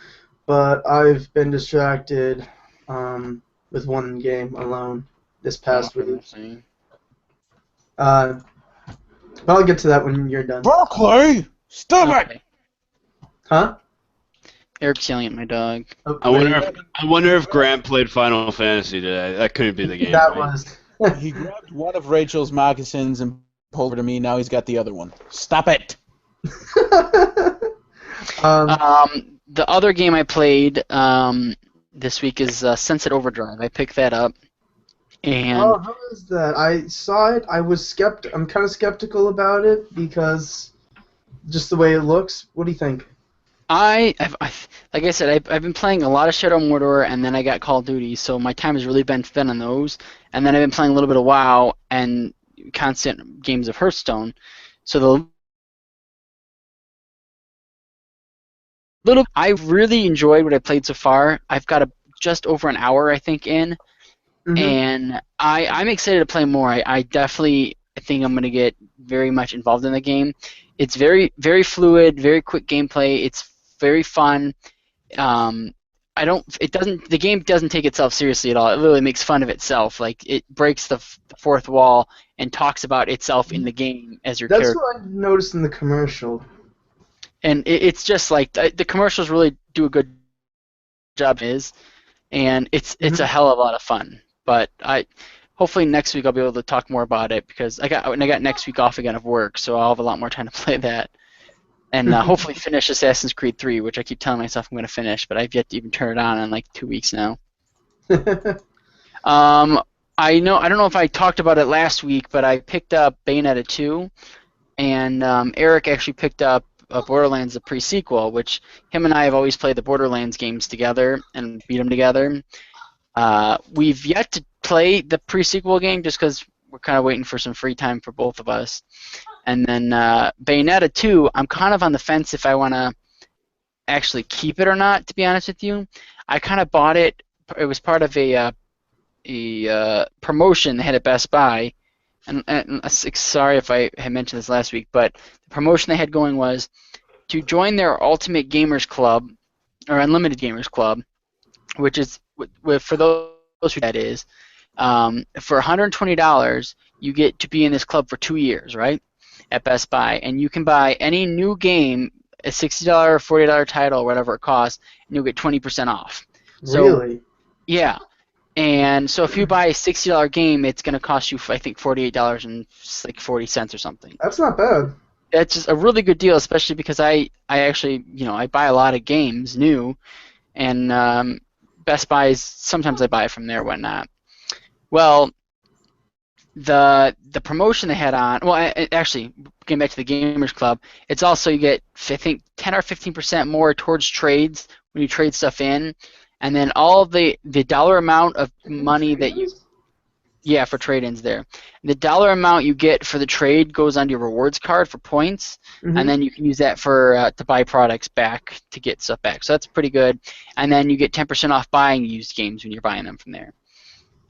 but I've been distracted with one game alone this past week. I'll get to that when you're done. Berkeley! Stop it! Huh? Eric's yelling at my dog. Oh, I wonder if Grant played Final Fantasy today. That couldn't be the game. that right? was. He grabbed one of Rachel's moccasins and pulled her to me. Now he's got the other one. Stop it! The other game I played this week is Sunset Overdrive. I picked that up, and Oh, how is that? I saw it. I'm kind of skeptical about it because just the way it looks? What do you think? Like I said, I've been playing a lot of Shadow Mordor, and then I got Call of Duty, so my time has really been spent on those. And then I've been playing a little bit of WoW and constant games of Hearthstone. So I really enjoyed what I played so far. I've got just over an hour, I think, in, and I'm excited to play more. I definitely think I'm going to get very much involved in the game. It's very, very fluid, very quick gameplay. It's very fun. The game doesn't take itself seriously at all. It literally makes fun of itself. Like, it breaks the fourth wall and talks about itself in the game as your character. That's what I noticed in the commercial. And it's just like the commercials really do a good job, and it's a hell of a lot of fun. But hopefully next week I'll be able to talk more about it, because I got next week off again of work, so I'll have a lot more time to play that. And hopefully finish Assassin's Creed 3, which I keep telling myself I'm going to finish, but I've yet to even turn it on in like 2 weeks now. I don't know if I talked about it last week, but I picked up Bayonetta 2, and Eric actually picked up Borderlands, the pre-sequel, which him and I have always played the Borderlands games together and beat them together. We've yet to play the pre-sequel game just because we're kind of waiting for some free time for both of us. And then Bayonetta 2, I'm kind of on the fence if I want to actually keep it or not, to be honest with you. I kind of bought it. It was part of a promotion they had at Best Buy. And sorry if I had mentioned this last week, but the promotion they had going was to join their Ultimate Gamers Club, or Unlimited Gamers Club, which is, for those who that is, for $120, you get to be in this club for 2 years, right, at Best Buy, and you can buy any new game, a $60 or $40 title, whatever it costs, and you'll get 20% off. So, really? Yeah. And so if you buy a $60 game, it's going to cost you, I think, $48.40 or something. That's not bad. That's just a really good deal, especially because I actually, I buy a lot of games new, and Best Buy sometimes I buy from there, whatnot. Well, the promotion they had on, actually, getting back to the Gamers Club, it's also you get, I think, 10 or 15% more towards trades when you trade stuff in. And then all the dollar amount of money that you, for trade-ins there. The dollar amount you get for the trade goes onto your rewards card for points, and then you can use that for to buy products back, to get stuff back. So that's pretty good. And then you get 10% off buying used games when you're buying them from there.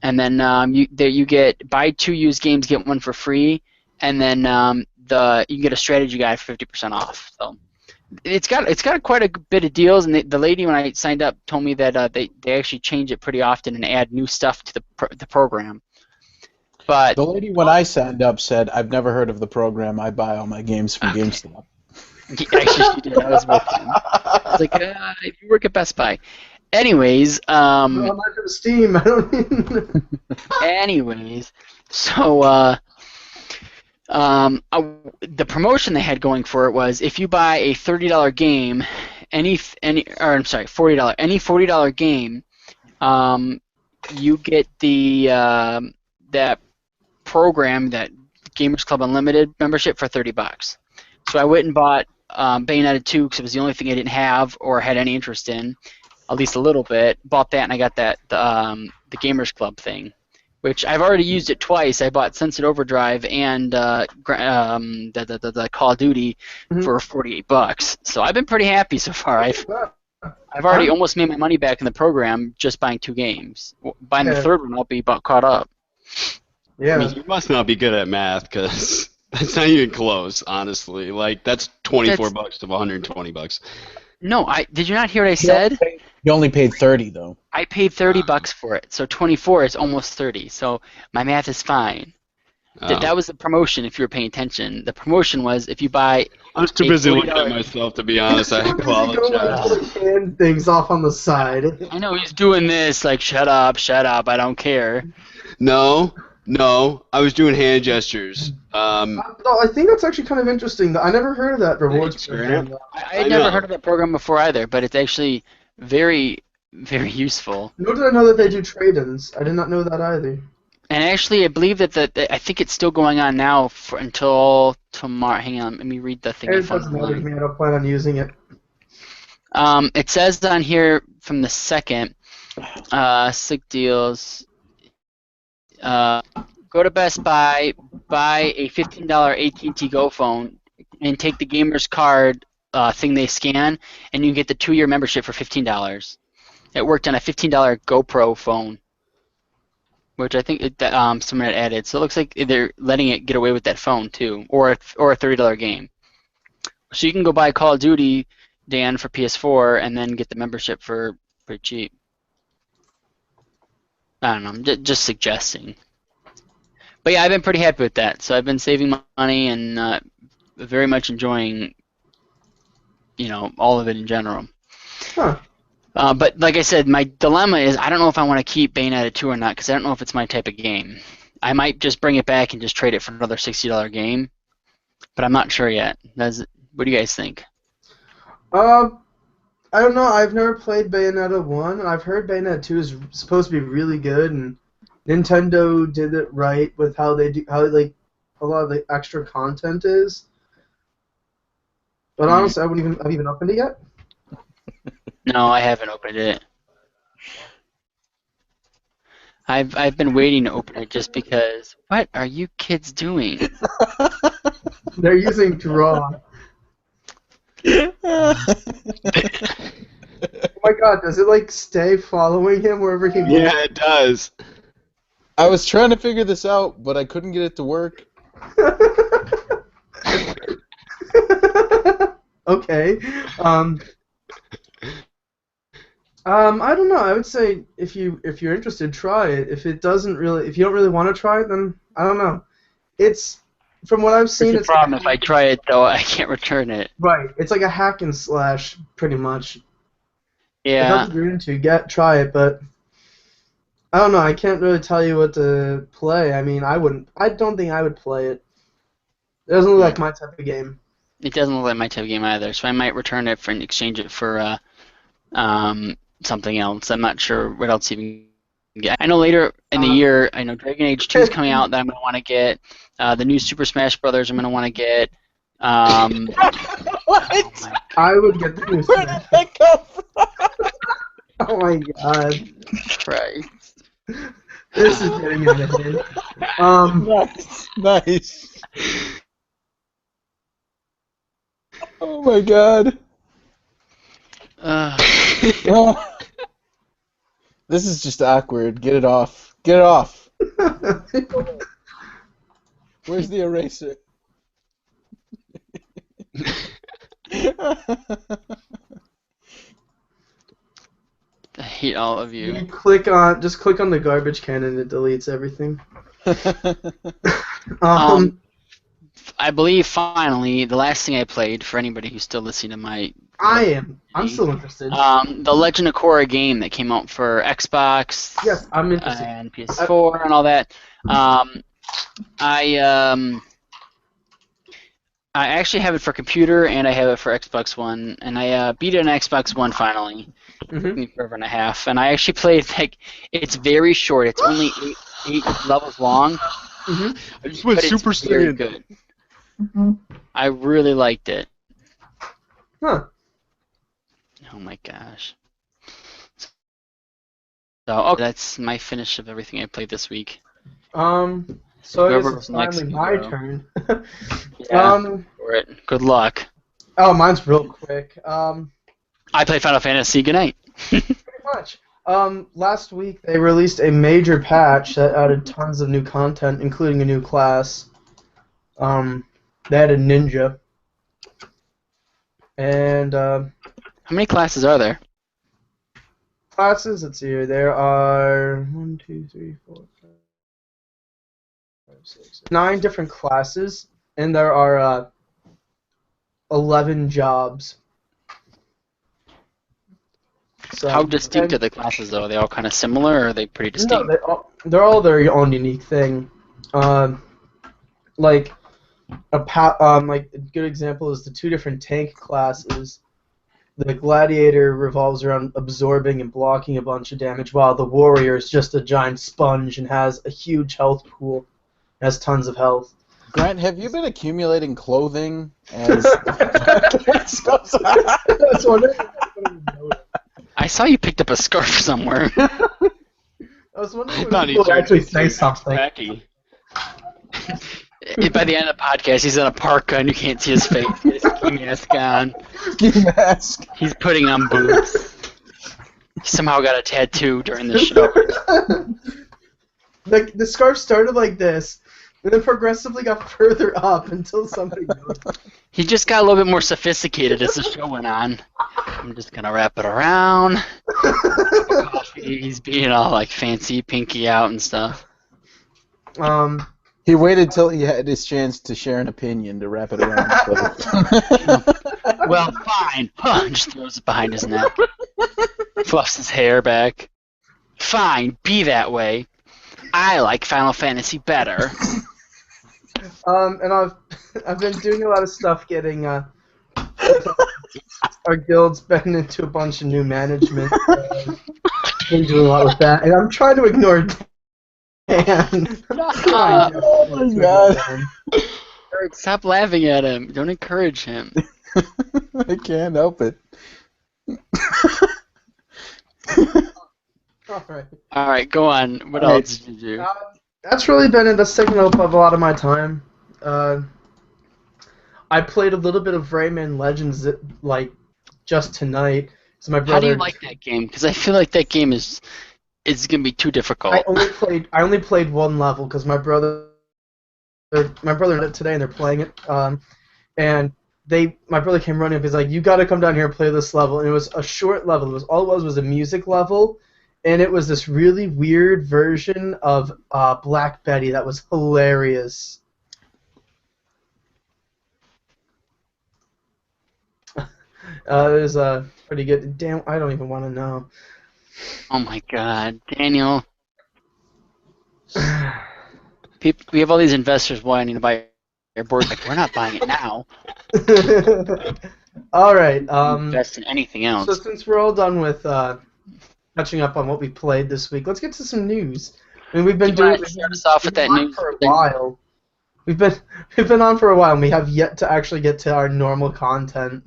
And then you get buy 2 used games, get 1 for free, and then you can get a strategy guide for 50% off. So it's got quite a bit of deals, and the lady when I signed up told me that they actually change it pretty often and add new stuff to the program. But the lady when I signed up said, "I've never heard of the program. I buy all my games from GameStop." Actually, she did. I was with him. I was like, you work at Best Buy. Anyways, I'm not from Steam. I don't. Anyways, so the promotion they had going for it was if you buy a $30 game, $40, any $40 game, you get that program, that Gamers Club Unlimited membership for $30. So I went and bought Bayonetta 2 because it was the only thing I didn't have or had any interest in, at least a little bit. Bought that, and I got that the Gamers Club thing, which I've already used it twice. I bought Sunset Overdrive and the Call of Duty for $48. So I've been pretty happy so far. I've already almost made my money back in the program just buying 2 games. Buying the third one, I'll be about caught up. Yeah. I mean, you must not be good at math, because that's not even close, honestly. Like, that's $24 to $120. No, did you not hear what I said? You only paid $30 though. I paid $30 for it, so 24 is almost 30. So my math is fine. That was the promotion. If you were paying attention, the promotion was if you buy. I was too busy looking at myself, to be honest. I apologize. Hand things off on the side. I know he's doing this like shut up, I don't care. No, I was doing hand gestures. No, I think that's actually kind of interesting. I never heard of that rewards program. I had never heard of that program before either, but it's actually very, very useful. Nor did I know that they do trade-ins. I did not know that either. And actually, I believe that I think it's still going on now until tomorrow. Hang on, let me read the thing I It found doesn't matter to online. me. I don't plan on using it. It says on here from the 2nd, sick deals. Go to Best Buy, buy a $15 AT&T Go phone, and take the gamer's card thing they scan, and you can get the 2-year membership for $15. It worked on a $15 GoPro phone, which I think someone had added. So it looks like they're letting it get away with that phone too, or a $30 game. So you can go buy Call of Duty, Dan, for PS4, and then get the membership for pretty cheap. I don't know. I'm just suggesting. But yeah, I've been pretty happy with that. So I've been saving money and very much enjoying, all of it in general. Huh. But like I said, my dilemma is I don't know if I want to keep Bayonetta 2 or not because I don't know if it's my type of game. I might just bring it back and just trade it for another $60 game, but I'm not sure yet. What do you guys think? I don't know. I've never played Bayonetta 1. I've heard Bayonetta 2 is supposed to be really good, and Nintendo did it right with how like a lot of the extra content is. But honestly, I've even opened it yet. No, I haven't opened it. I've been waiting to open it just because. What are you kids doing? They're using Draw. Oh my god, does it like stay following him wherever he moves? Yeah, it does. I was trying to figure this out, but I couldn't get it to work. Okay. I don't know. I would say if you're interested, try it. If you don't really want to try it, then I don't know. It's from what I've seen. It's a problem. If I try it though, I can't return it. Right. It's like a hack and slash, pretty much. If Yeah. that's what you're into, try it. But I don't know. I can't really tell you what to play. I mean, I don't think I would play it. It doesn't look like my type of game. It doesn't look like my type of game either, so I might return it and exchange it for something else. I'm not sure what else you can get. I know later in the year, I know Dragon Age 2 is coming out that I'm going to want to get. The new Super Smash Brothers I'm going to want to get. What? I would get the new Where did that come from? Oh my god. Christ. This is getting out of hand. Nice. Oh my god. This is just awkward. Get it off. Get it off. Where's the eraser? I hate all of you. just click on the garbage can and it deletes everything. I believe finally the last thing I played for anybody who's still listening to my. I'm still interested. The Legend of Korra game that came out for Xbox. Yes, I'm interested. And PS4 and all that. I actually have it for computer and I have it for Xbox One, and I beat it on Xbox One finally. Forever and a half, and I actually played it's very short. It's only eight levels long. I just went Super it's very good. I really liked it. Huh. Oh my gosh. So that's my finish of everything I played this week. So I guess it's finally my turn. For it. Good luck. Oh, mine's real quick. I played Final Fantasy. Good night. Pretty much. Last week they released a major patch that added tons of new content, including a new class. They added Ninja. And how many classes are there? Classes, let's see here. There are 1, 2, 3, 4, 5, 6, 9 different classes, and there are 11 jobs. So How distinct are the classes, though? Are they all kind of similar, or are they pretty distinct? No, they're all their own unique thing. Like a good example is the 2 different tank classes. the gladiator revolves around absorbing and blocking a bunch of damage, while the warrior is just a giant sponge and has a huge health pool, has tons of health. Grant, have you been accumulating clothing as podcast goes on? I was wondering if I saw you picked up a scarf somewhere. I was wondering I if thought he people would turned actually into say something. Tacky. By the end of the podcast, he's in a parka and you can't see his face. He has a ski mask on. Ski mask. He's putting on boots. He somehow got a tattoo during the show. The scarf started like this, and then progressively got further up until somebody noticed. He just got a little bit more sophisticated as the show went on. I'm just gonna wrap it around. Coffee. He's being all like fancy, pinky out and stuff. He waited till he had his chance to share an opinion to wrap it around. Well, fine. Just throws it behind his neck. Fluffs his hair back. Fine, be that way. I like Final Fantasy better. And I've been doing a lot of stuff getting our guild's been into a bunch of new management. Been doing a lot with that, and I'm trying to ignore Dan. Oh my god. Eric, stop laughing at him. Don't encourage him. I can't help it. All Alright, go on. What All right. else did you do? That's really been it. That's taken up a lot of my time. I played a little bit of Rayman Legends like just tonight. So my brother. How do you like that game? Because I feel like that game is gonna be too difficult. I only played one level because my brother did it today and they're playing it. And my brother came running up. He's like, "You got to come down here and play this level." And it was a short level. All it was a music level, and it was this really weird version of Black Betty that was hilarious. It was pretty good. Damn, I don't even want to know. Oh my god, Daniel. We have all these investors wanting to buy your board. Like, we're not buying it now. All right. Invest in anything else. So since we're all done with catching up on what we played this week, let's get to some news. I mean, we've been doing Start us off with that news for a thing. while. We've been on for a while, and we have yet to actually get to our normal content.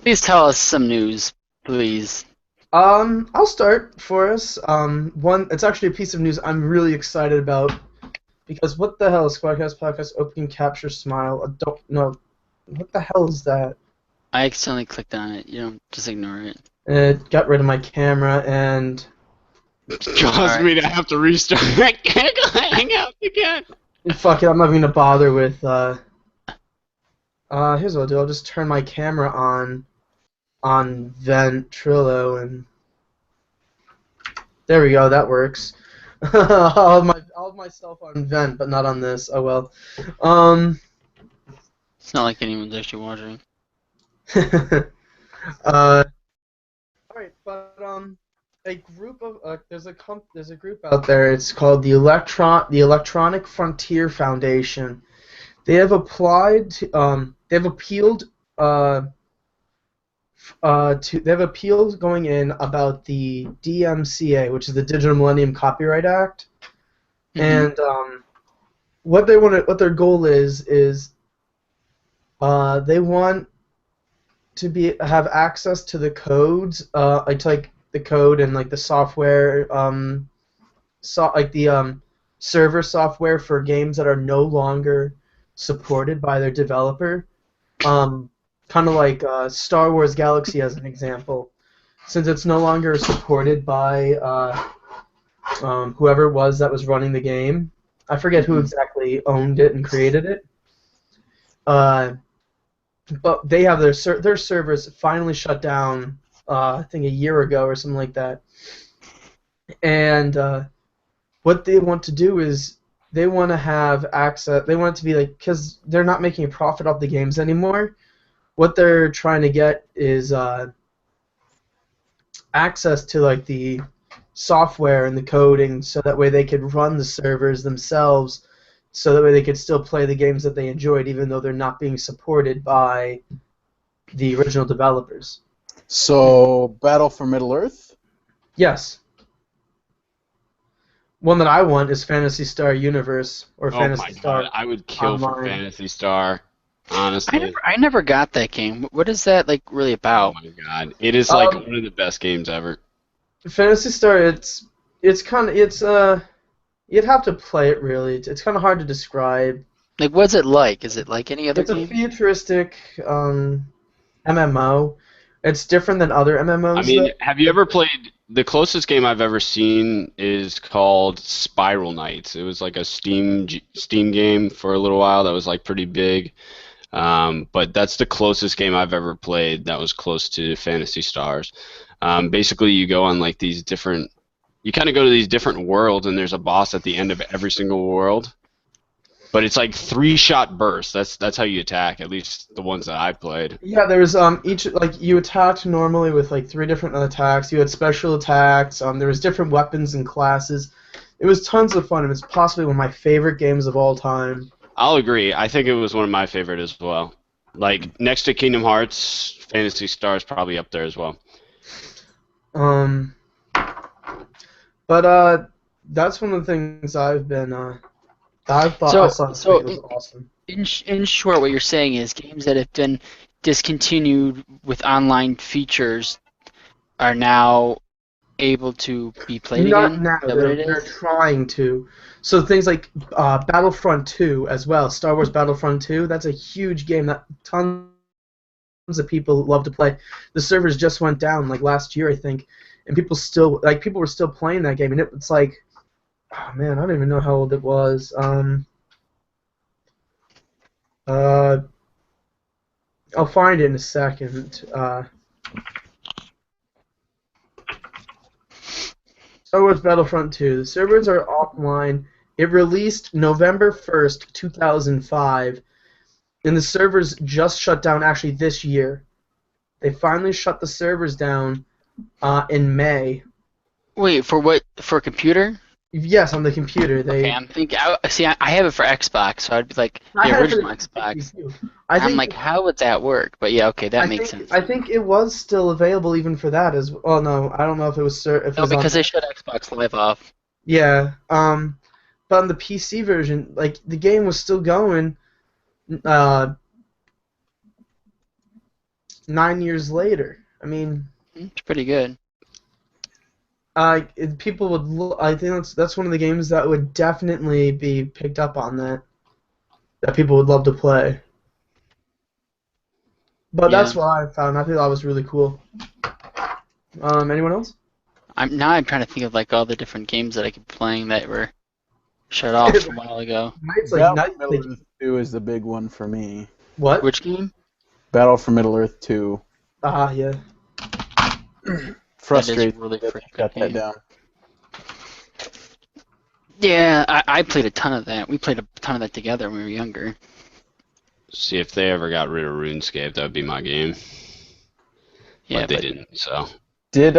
Please tell us some news, please. I'll start for us. It's actually a piece of news I'm really excited about because what the hell is SquadCast Podcast Open Capture Smile? I don't know. What the hell is that? I accidentally clicked on it. You know, just ignore it. It got rid of my camera and Caused me to have to restart Hangouts again. fuck it. I'm not even gonna bother with. Here's what I'll do. I'll just turn my camera on Ventrilo and there we go. That works. I'll have myself on Vent, but not on this. Oh well. It's not like anyone's actually watching. Alright, but a group of there's a group out there. It's called the Electronic Frontier Foundation. They have applied to, they have appealed going in about the DMCA, which is the Digital Millennium Copyright Act, and what their goal is they want to have access to the codes, like the code and like the software, server software for games that are no longer supported by their developer. Kind of like Star Wars Galaxy as an example. Since it's no longer supported by whoever it was that was running the game. I forget who exactly owned it and created it. But they have their servers finally shut down, I think a year ago or something like that. And what they want to do is they want to have access. They want it to be like, because they're not making a profit off the games anymore. What they're trying to get is access to like the software and the coding, so that way they could run the servers themselves, so that way they could still play the games that they enjoyed, even though they're not being supported by the original developers. So, Battle for Middle-earth? Yes. One that I want is Phantasy Star Universe or Oh Phantasy my Star god, I would kill for Online. Phantasy Star. Honestly. I never got that game. What is that like really Oh about? my god. It is like Um, one of the best games ever. Phantasy Star, you'd have to play it really. It's kind of hard to describe. Like, what's it like? Is it like any other It's a game? futuristic MMO. It's different than other I MMOs mean, though. have you ever played the closest game I've ever seen is called Spiral Knights. It was like a Steam game for a little while that was like pretty big. But that's the closest game I've ever played that was close to Phantasy Stars. Basically, you go on like these different, you kind of go to these different worlds, and there's a boss at the end of every single world. But it's like 3-shot bursts. That's how you attack. At least the ones that I played. Yeah, there was each like you attacked normally with like 3 different attacks. You had special attacks. There was different weapons and classes. It was tons of fun. It was possibly one of my favorite games of all time. I'll agree. I think it was one of my favorite as well. Like next to Kingdom Hearts, Phantasy Star is probably up there as well. But that's one of the things I've been I thought I saw this week was awesome. In short, what you're saying is games that have been discontinued with online features are now able to be played Not again? now. Is that what it They're is? trying to. So things like Battlefront 2 as well, Star Wars Battlefront 2. That's a huge game that tons of people love to play. The servers just went down like last year, I think, and people were still playing that game, and it's like, oh man, I don't even know how old it was. I'll find it in a second. Star Wars Battlefront 2. The servers are offline. It released November 1st, 2005, and the servers just shut down actually this year. They finally shut the servers down in May. Wait, for what? For a computer? Yes, on the computer. Okay, I'm thinking. I have it for Xbox, so I'd be like I the had it for original the Xbox. PC too. I'm like, how would that work? But yeah, okay, that makes sense. I think it was still available even for that as well. Oh no, I don't know if it was if it No, was on. because they shut Xbox Live off. Yeah. But on the PC version, like the game was still going. 9 years later. I mean, It's pretty good. people would. I think that's one of the games that would definitely be picked up on that people would love to play. But that's what I found. I think that was really cool. Anyone else? I'm trying to think of like all the different games that I could be playing that were shut off a while ago. Battle for Middle-earth 2 is the big one for me. What? Which game? Battle for Middle-earth 2. Yeah. Frustrating. Really to cut that down. Yeah, I played a ton of that. We played a ton of that together when we were younger. See if they ever got rid of RuneScape, that would be my game. Yeah, but they didn't. So. Did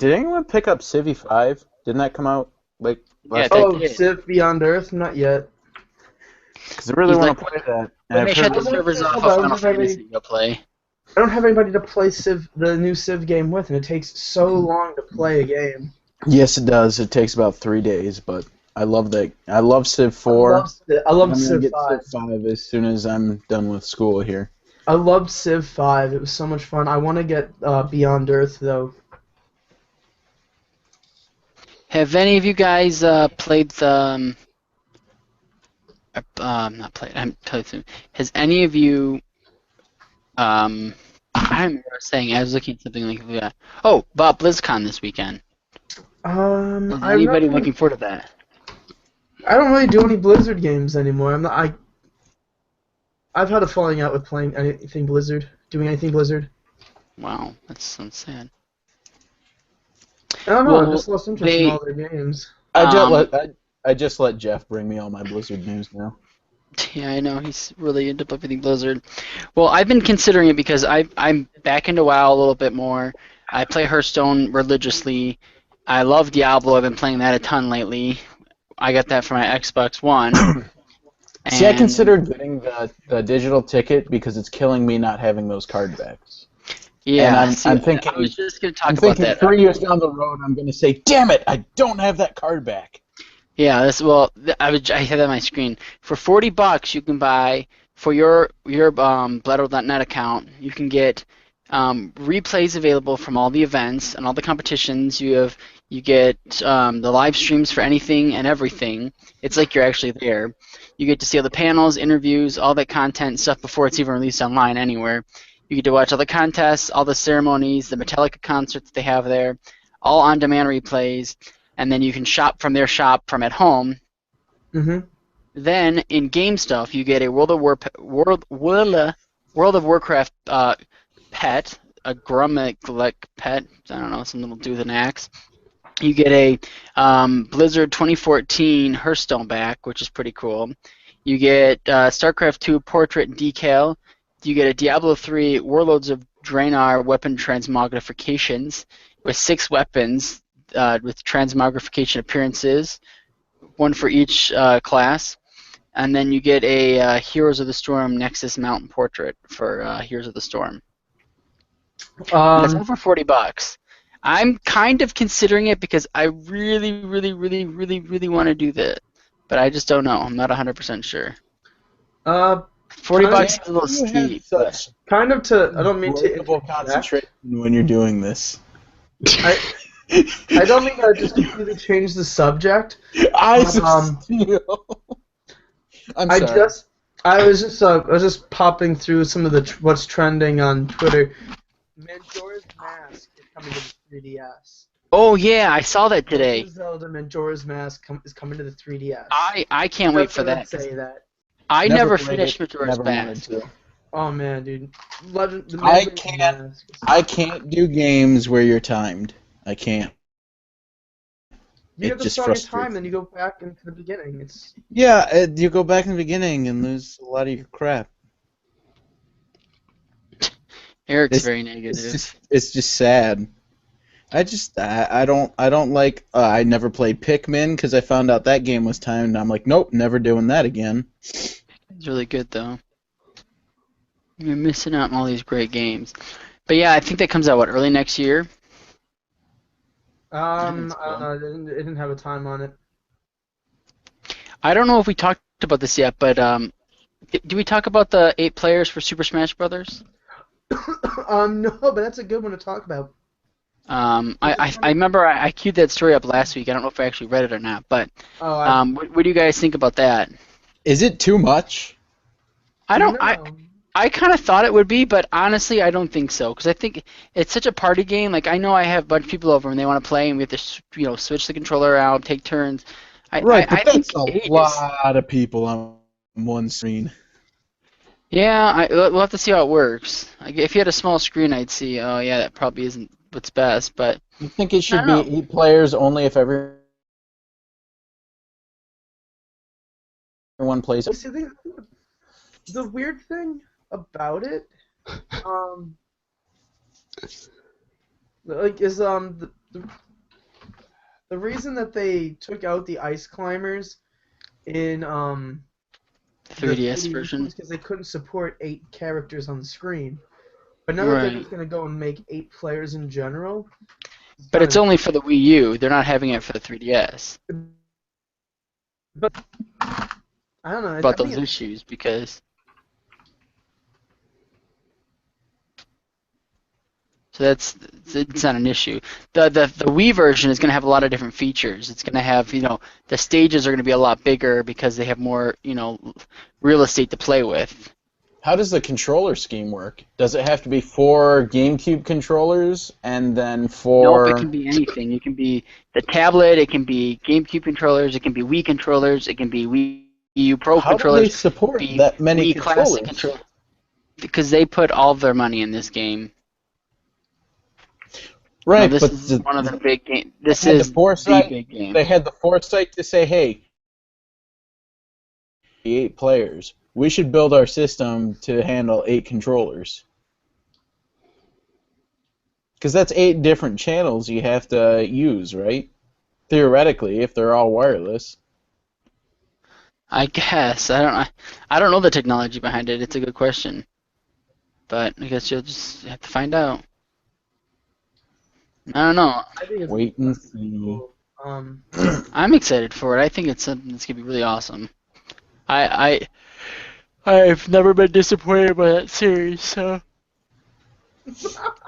anyone pick up Civ 5? Didn't that come out like last? Yeah, Civ Beyond Earth, not yet. Because I really want to play that. When they shut the servers off of Final Fantasy, you'll play. I don't have anybody to play the new Civ game with, and it takes so long to play a game. Yes, it does. It takes about 3 days, but I love that. I love Civ 4. I love Civ Civ 5. Civ 5 as soon as I'm done with school here. I loved Civ 5. It was so much fun. I want to get Beyond Earth, though. Have any of you guys played the... not played. I'm telling you. Has any of you... I don't remember what I was saying. I was looking at something like... about BlizzCon this weekend. Is anybody looking forward to that? I don't really do any Blizzard games anymore. I've had a falling out with playing anything Blizzard, doing anything Blizzard. Wow, that's so sad. I don't know. I just lost interest in all their games. I just let Jeff bring me all my Blizzard news now. Yeah, I know. He's really into everything Blizzard. Well, I've been considering it because I'm back into WoW a little bit more. I play Hearthstone religiously. I love Diablo. I've been playing that a ton lately. I got that for my Xbox One. See, I And considered getting the digital ticket because it's killing me not having those card backs. yeah, And see, I'm I was thinking just going to talk I'm about thinking that. 3 years down the road I'm going to say, damn it, I don't have that card back. Yeah, I had that on my screen. For $40, you can buy for your Bledel.net account. You can get replays available from all the events and all the competitions. You get the live streams for anything and everything. It's like you're actually there. You get to see all the panels, interviews, all that content stuff before it's even released online anywhere. You get to watch all the contests, all the ceremonies, the Metallica concerts they have there, all on-demand replays, and then you can shop from their shop from at home. Mm-hmm. Then in game stuff, you get a World of Warcraft pet, a Grummaglek pet. I don't know, something will do with an axe. You get a Blizzard 2014 Hearthstone back, which is pretty cool. You get StarCraft 2 portrait decal. You get a Diablo 3 Warlords of Draenor weapon transmogrifications with 6 weapons with transmogrification appearances, one for each class. And then you get a Heroes of the Storm Nexus Mountain portrait for Heroes of the Storm. And it's over $40. I'm kind of considering it because I really, really, really, really, really want to do that, but I just don't know. I'm not 100% sure. $40 seems a little You have steep. But such kind of to. I don't mean to breakable interject. concentration when you're doing this. I don't mean to just completely change the subject. I I'm I sorry. was just popping through some of the what's trending on Twitter. Majora's Mask is coming to the 3DS. Oh yeah, I saw that today. Legend of Zelda Majora's Mask is coming to the 3DS. I can't wait for that. Say that. I never played finished it, Majora's never wanted Mask. to. Oh man, dude, I can't do games where you're timed. I can't. You It get the just song in frustrates time, then you go back into the beginning. It's Yeah, you go back in the beginning and lose a lot of your crap. Eric's It's- very negative. It's just sad. I don't like. I never played Pikmin because I found out that game was timed, and I'm like, nope, never doing that again. It's really good though. You're missing out on all these great games. But yeah, I think that comes out early next year. I don't know. It didn't have a time on it. I don't know if we talked about this yet, but do we talk about the 8 players for Super Smash Brothers? No, but that's a good one to talk about. I remember I queued that story up last week. I don't know if I actually read it or not, but what do you guys think about that? Is it too much? I kind of thought it would be, but honestly, I don't think so. Because I think it's such a party game. Like, I know I have a bunch of people over and they want to play, and we have to, switch the controller around, take turns. But I that's think a lot of people on one screen. Yeah, we'll have to see how it works. Like, if you had a small screen, I'd see, oh yeah, that probably isn't what's best. But You think it should I be don't 8 players only if everyone plays it? See, the weird thing about it, is the reason that they took out the ice climbers in 3DS version. because they couldn't support 8 characters on the screen. But now that they're Right. just gonna go and make 8 players in general. But it's only for the Wii U. They're not having it for the 3DS. But I don't know. About those issues because. So it's not an issue. The Wii version is going to have a lot of different features. It's going to have, the stages are going to be a lot bigger because they have more, real estate to play with. How does the controller scheme work? Does it have to be 4 GameCube controllers and then 4... Nope, it can be anything. It can be the tablet, it can be GameCube controllers, it can be Wii controllers, it can be Wii U Pro controllers. How do they support that many Wii Classic controllers? Because they put all of their money in this game. Right, this but is one of the big games. This they had is the foresight, the big game. They had the foresight to say, hey, 8 players. We should build our system to handle 8 controllers. Because that's 8 different channels you have to use, right? Theoretically, if they're all wireless. I guess I don't know the technology behind it. It's a good question, but I guess you'll just have to find out. I don't know. I think it's Wait and pretty see. cool. I'm excited for it. I think it's something that's gonna be really awesome. I've never been disappointed by that series, so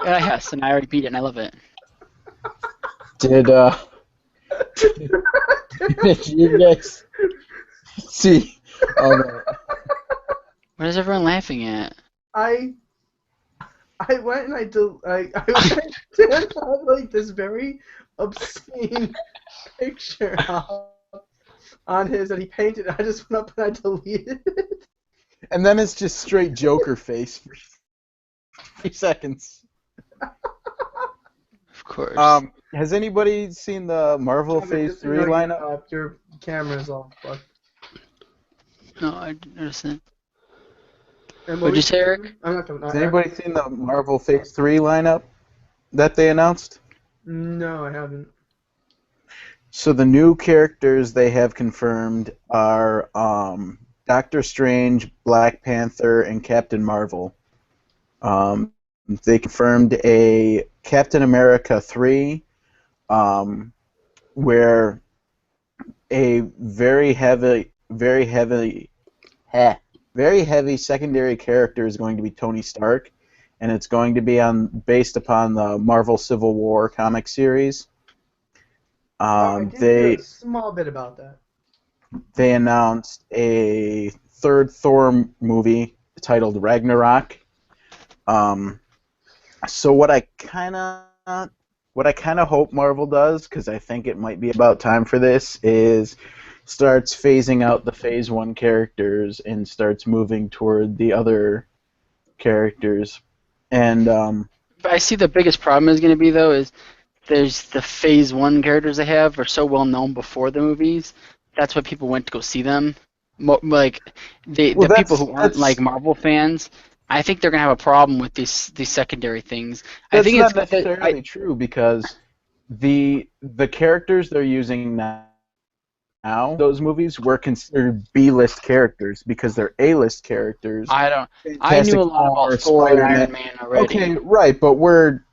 yes, and I already beat it, and I love it. Did did you guys see? Oh no. What is everyone laughing at? I went and I went and had like this very obscene picture on his that he painted. I just went up and I deleted it. And then it's just straight Joker face for 3 seconds. Of course. Has anybody seen the Marvel Phase Just so 3 you know, lineup? your camera's all fucked. No, I didn't notice that. And What'd you say, Eric? I'm not coming. Has anybody seen the Marvel Phase 3 lineup that they announced? No, I haven't. So the new characters they have confirmed are Doctor Strange, Black Panther, and Captain Marvel. They confirmed a Captain America 3, where a very heavy secondary character is going to be Tony Stark, and it's going to be based upon the Marvel Civil War comic series. I did hear a small bit about that. They announced a third Thor movie titled Ragnarok. So what I kind of hope Marvel does, because I think it might be about time for this, is starts phasing out the Phase 1 characters and starts moving toward the other characters. And But I see the biggest problem is going to be, though, is there's the Phase 1 characters they have are so well known before the movies. That's why people went to go see them. Like, the people who aren't, like, Marvel fans, I think they're going to have a problem with these secondary things. I think that's it's not necessarily true, because the characters they're using now, those movies were considered B-list characters because they're A-list characters. I knew a lot about Thor and Iron Man already. Okay, right, but we're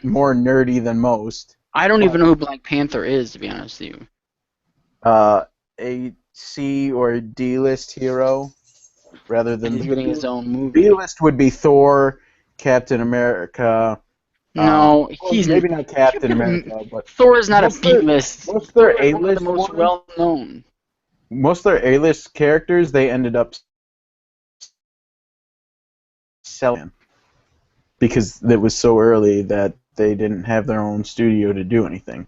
more nerdy than most. I don't even know who Black Panther is, to be honest with you. A C or D-list hero, rather than He's getting his own movie. B-list would be Thor, Captain America. No, he's maybe not Captain America, but Thor is not a B-list. Most of their Thor is one of A-list the most well-known. Most of their A-list characters they ended up selling because it was so early that they didn't have their own studio to do anything.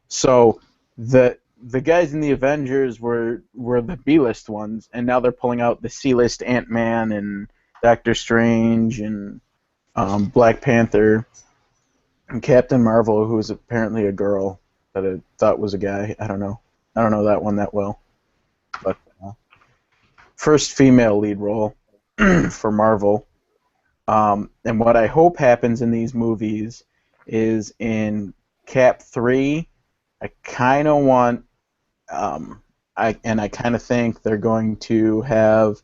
So the guys in the Avengers were the B-list ones, and now they're pulling out the C-list Ant-Man and Doctor Strange and Black Panther and Captain Marvel, who is apparently a girl that I thought was a guy. I don't know that one that well, but first female lead role for Marvel. And what I hope happens in these movies is in Cap 3, I kind of want, I kind of think they're going to have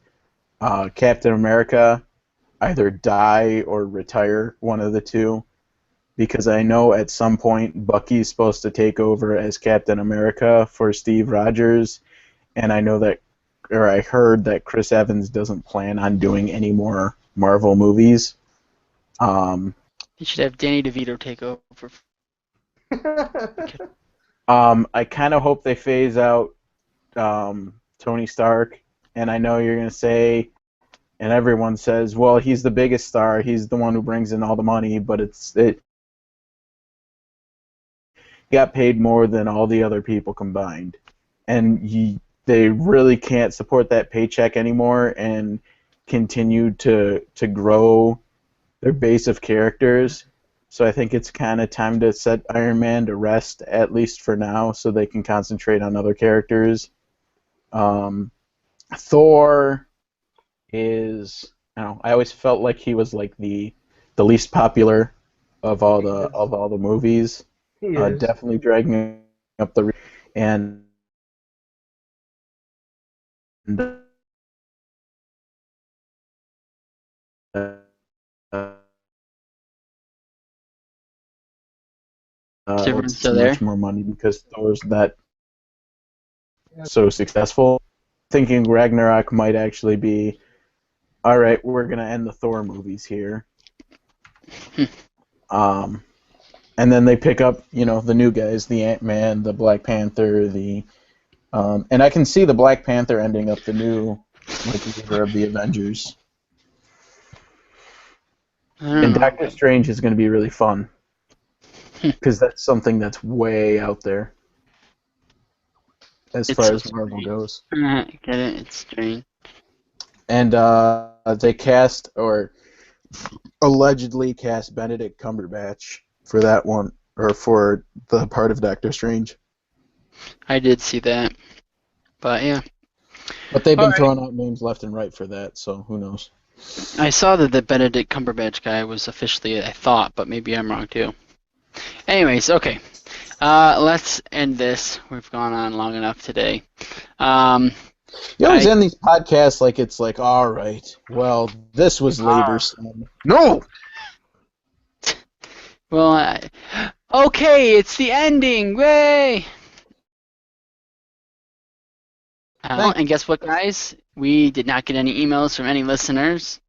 Captain America either die or retire, one of the two, because I know at some point Bucky's supposed to take over as Captain America for Steve Rogers, and I heard that Chris Evans doesn't plan on doing any more Marvel movies. You should have Danny DeVito take over. I kind of hope they phase out Tony Stark, and I know you're going to say, and everyone says, well, he's the biggest star, he's the one who brings in all the money, but it got paid more than all the other people combined, and they really can't support that paycheck anymore and continue to grow their base of characters. So I think it's kind of time to set Iron Man to rest, at least for now, so they can concentrate on other characters. Thor is, I always felt like he was like the least popular of all the movies. He is. Definitely dragging up and Is everyone It's still there? much more money because Thor's that so successful. Thinking Ragnarok might actually be, all right, we're gonna end the Thor movies here. And then they pick up, the new guys, the Ant-Man, the Black Panther, and I can see the Black Panther ending up the new leader of the Avengers. I don't And know. Doctor Strange is going to be really fun because that's something that's way out there as It's far so as Marvel strange. goes. I get it. It's strange. And they cast, or allegedly cast, Benedict Cumberbatch for that one, or for the part of Doctor Strange. I did see that, but yeah. But they've been All right. throwing out names left and right for that, so who knows? I saw that the Benedict Cumberbatch guy was officially, I thought, but maybe I'm wrong too. Anyways, okay. Let's end this. We've gone on long enough today. You always end these podcasts like it's like, all right, well, this was labor son. No! Well, okay, it's the ending. Way. And guess what, guys? We did not get any emails from any listeners.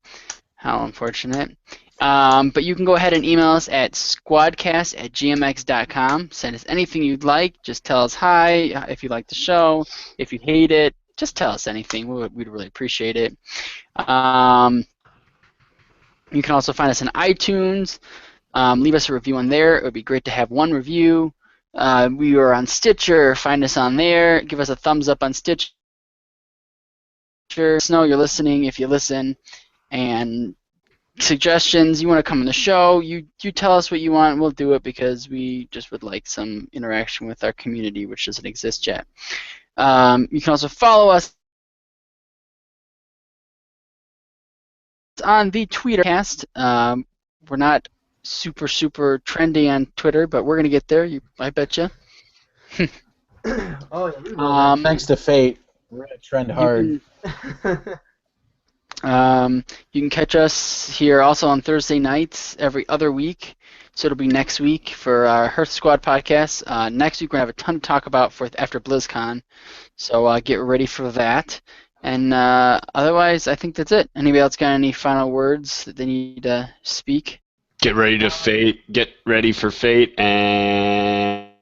How unfortunate. But you can go ahead and email us at squadcast@gmx.com. Send us anything you'd like. Just tell us hi if you like the show. If you hate it, just tell us anything. We'd really appreciate it. You can also find us on iTunes. Leave us a review on there. It would be great to have one review. We are on Stitcher. Find us on there. Give us a thumbs up on Stitcher. Let us know you're listening if you listen. And suggestions, you want to come on the show, you tell us what you want, we'll do it because we just would like some interaction with our community, which doesn't exist yet. You can also follow us on the TwitterCast. We're not super trendy on Twitter, but we're going to get there, I bet you. Oh, yeah, we will. Thanks to fate, we're going to trend hard. You can catch us here also on Thursday nights every other week. So it'll be next week for our Hearth Squad podcast. Next week we're going to have a ton to talk about after BlizzCon. So get ready for that. And otherwise, I think that's it. Anybody else got any final words that they need to speak? Get ready for fate and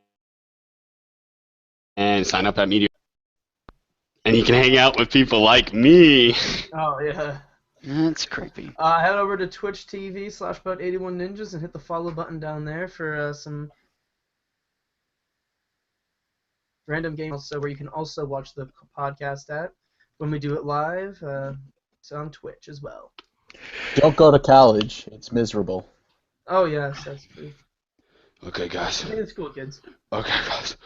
sign up at Media. And you can hang out with people like me. Oh, yeah. That's creepy. Head over to Twitch TV/About81Ninjas and hit the follow button down there for some random games where you can also watch the podcast at when we do it live. It's on Twitch as well. Don't go to college. It's miserable. Oh, yes, that's true. Okay, guys. Hey, it's cool, kids. Okay, guys.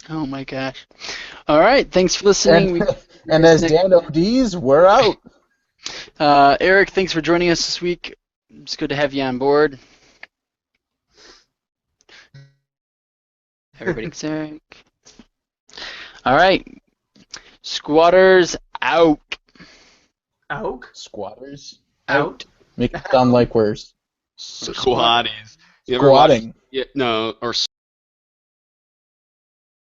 Oh my gosh. All right, thanks for listening. And as Dan ODs, we're out. Eric, thanks for joining us this week. It's good to have you on board. Everybody's Eric. All right. Squatters out. Out? Squatters? Out? Make it sound like we're Squatties. squatting. Yeah, no, or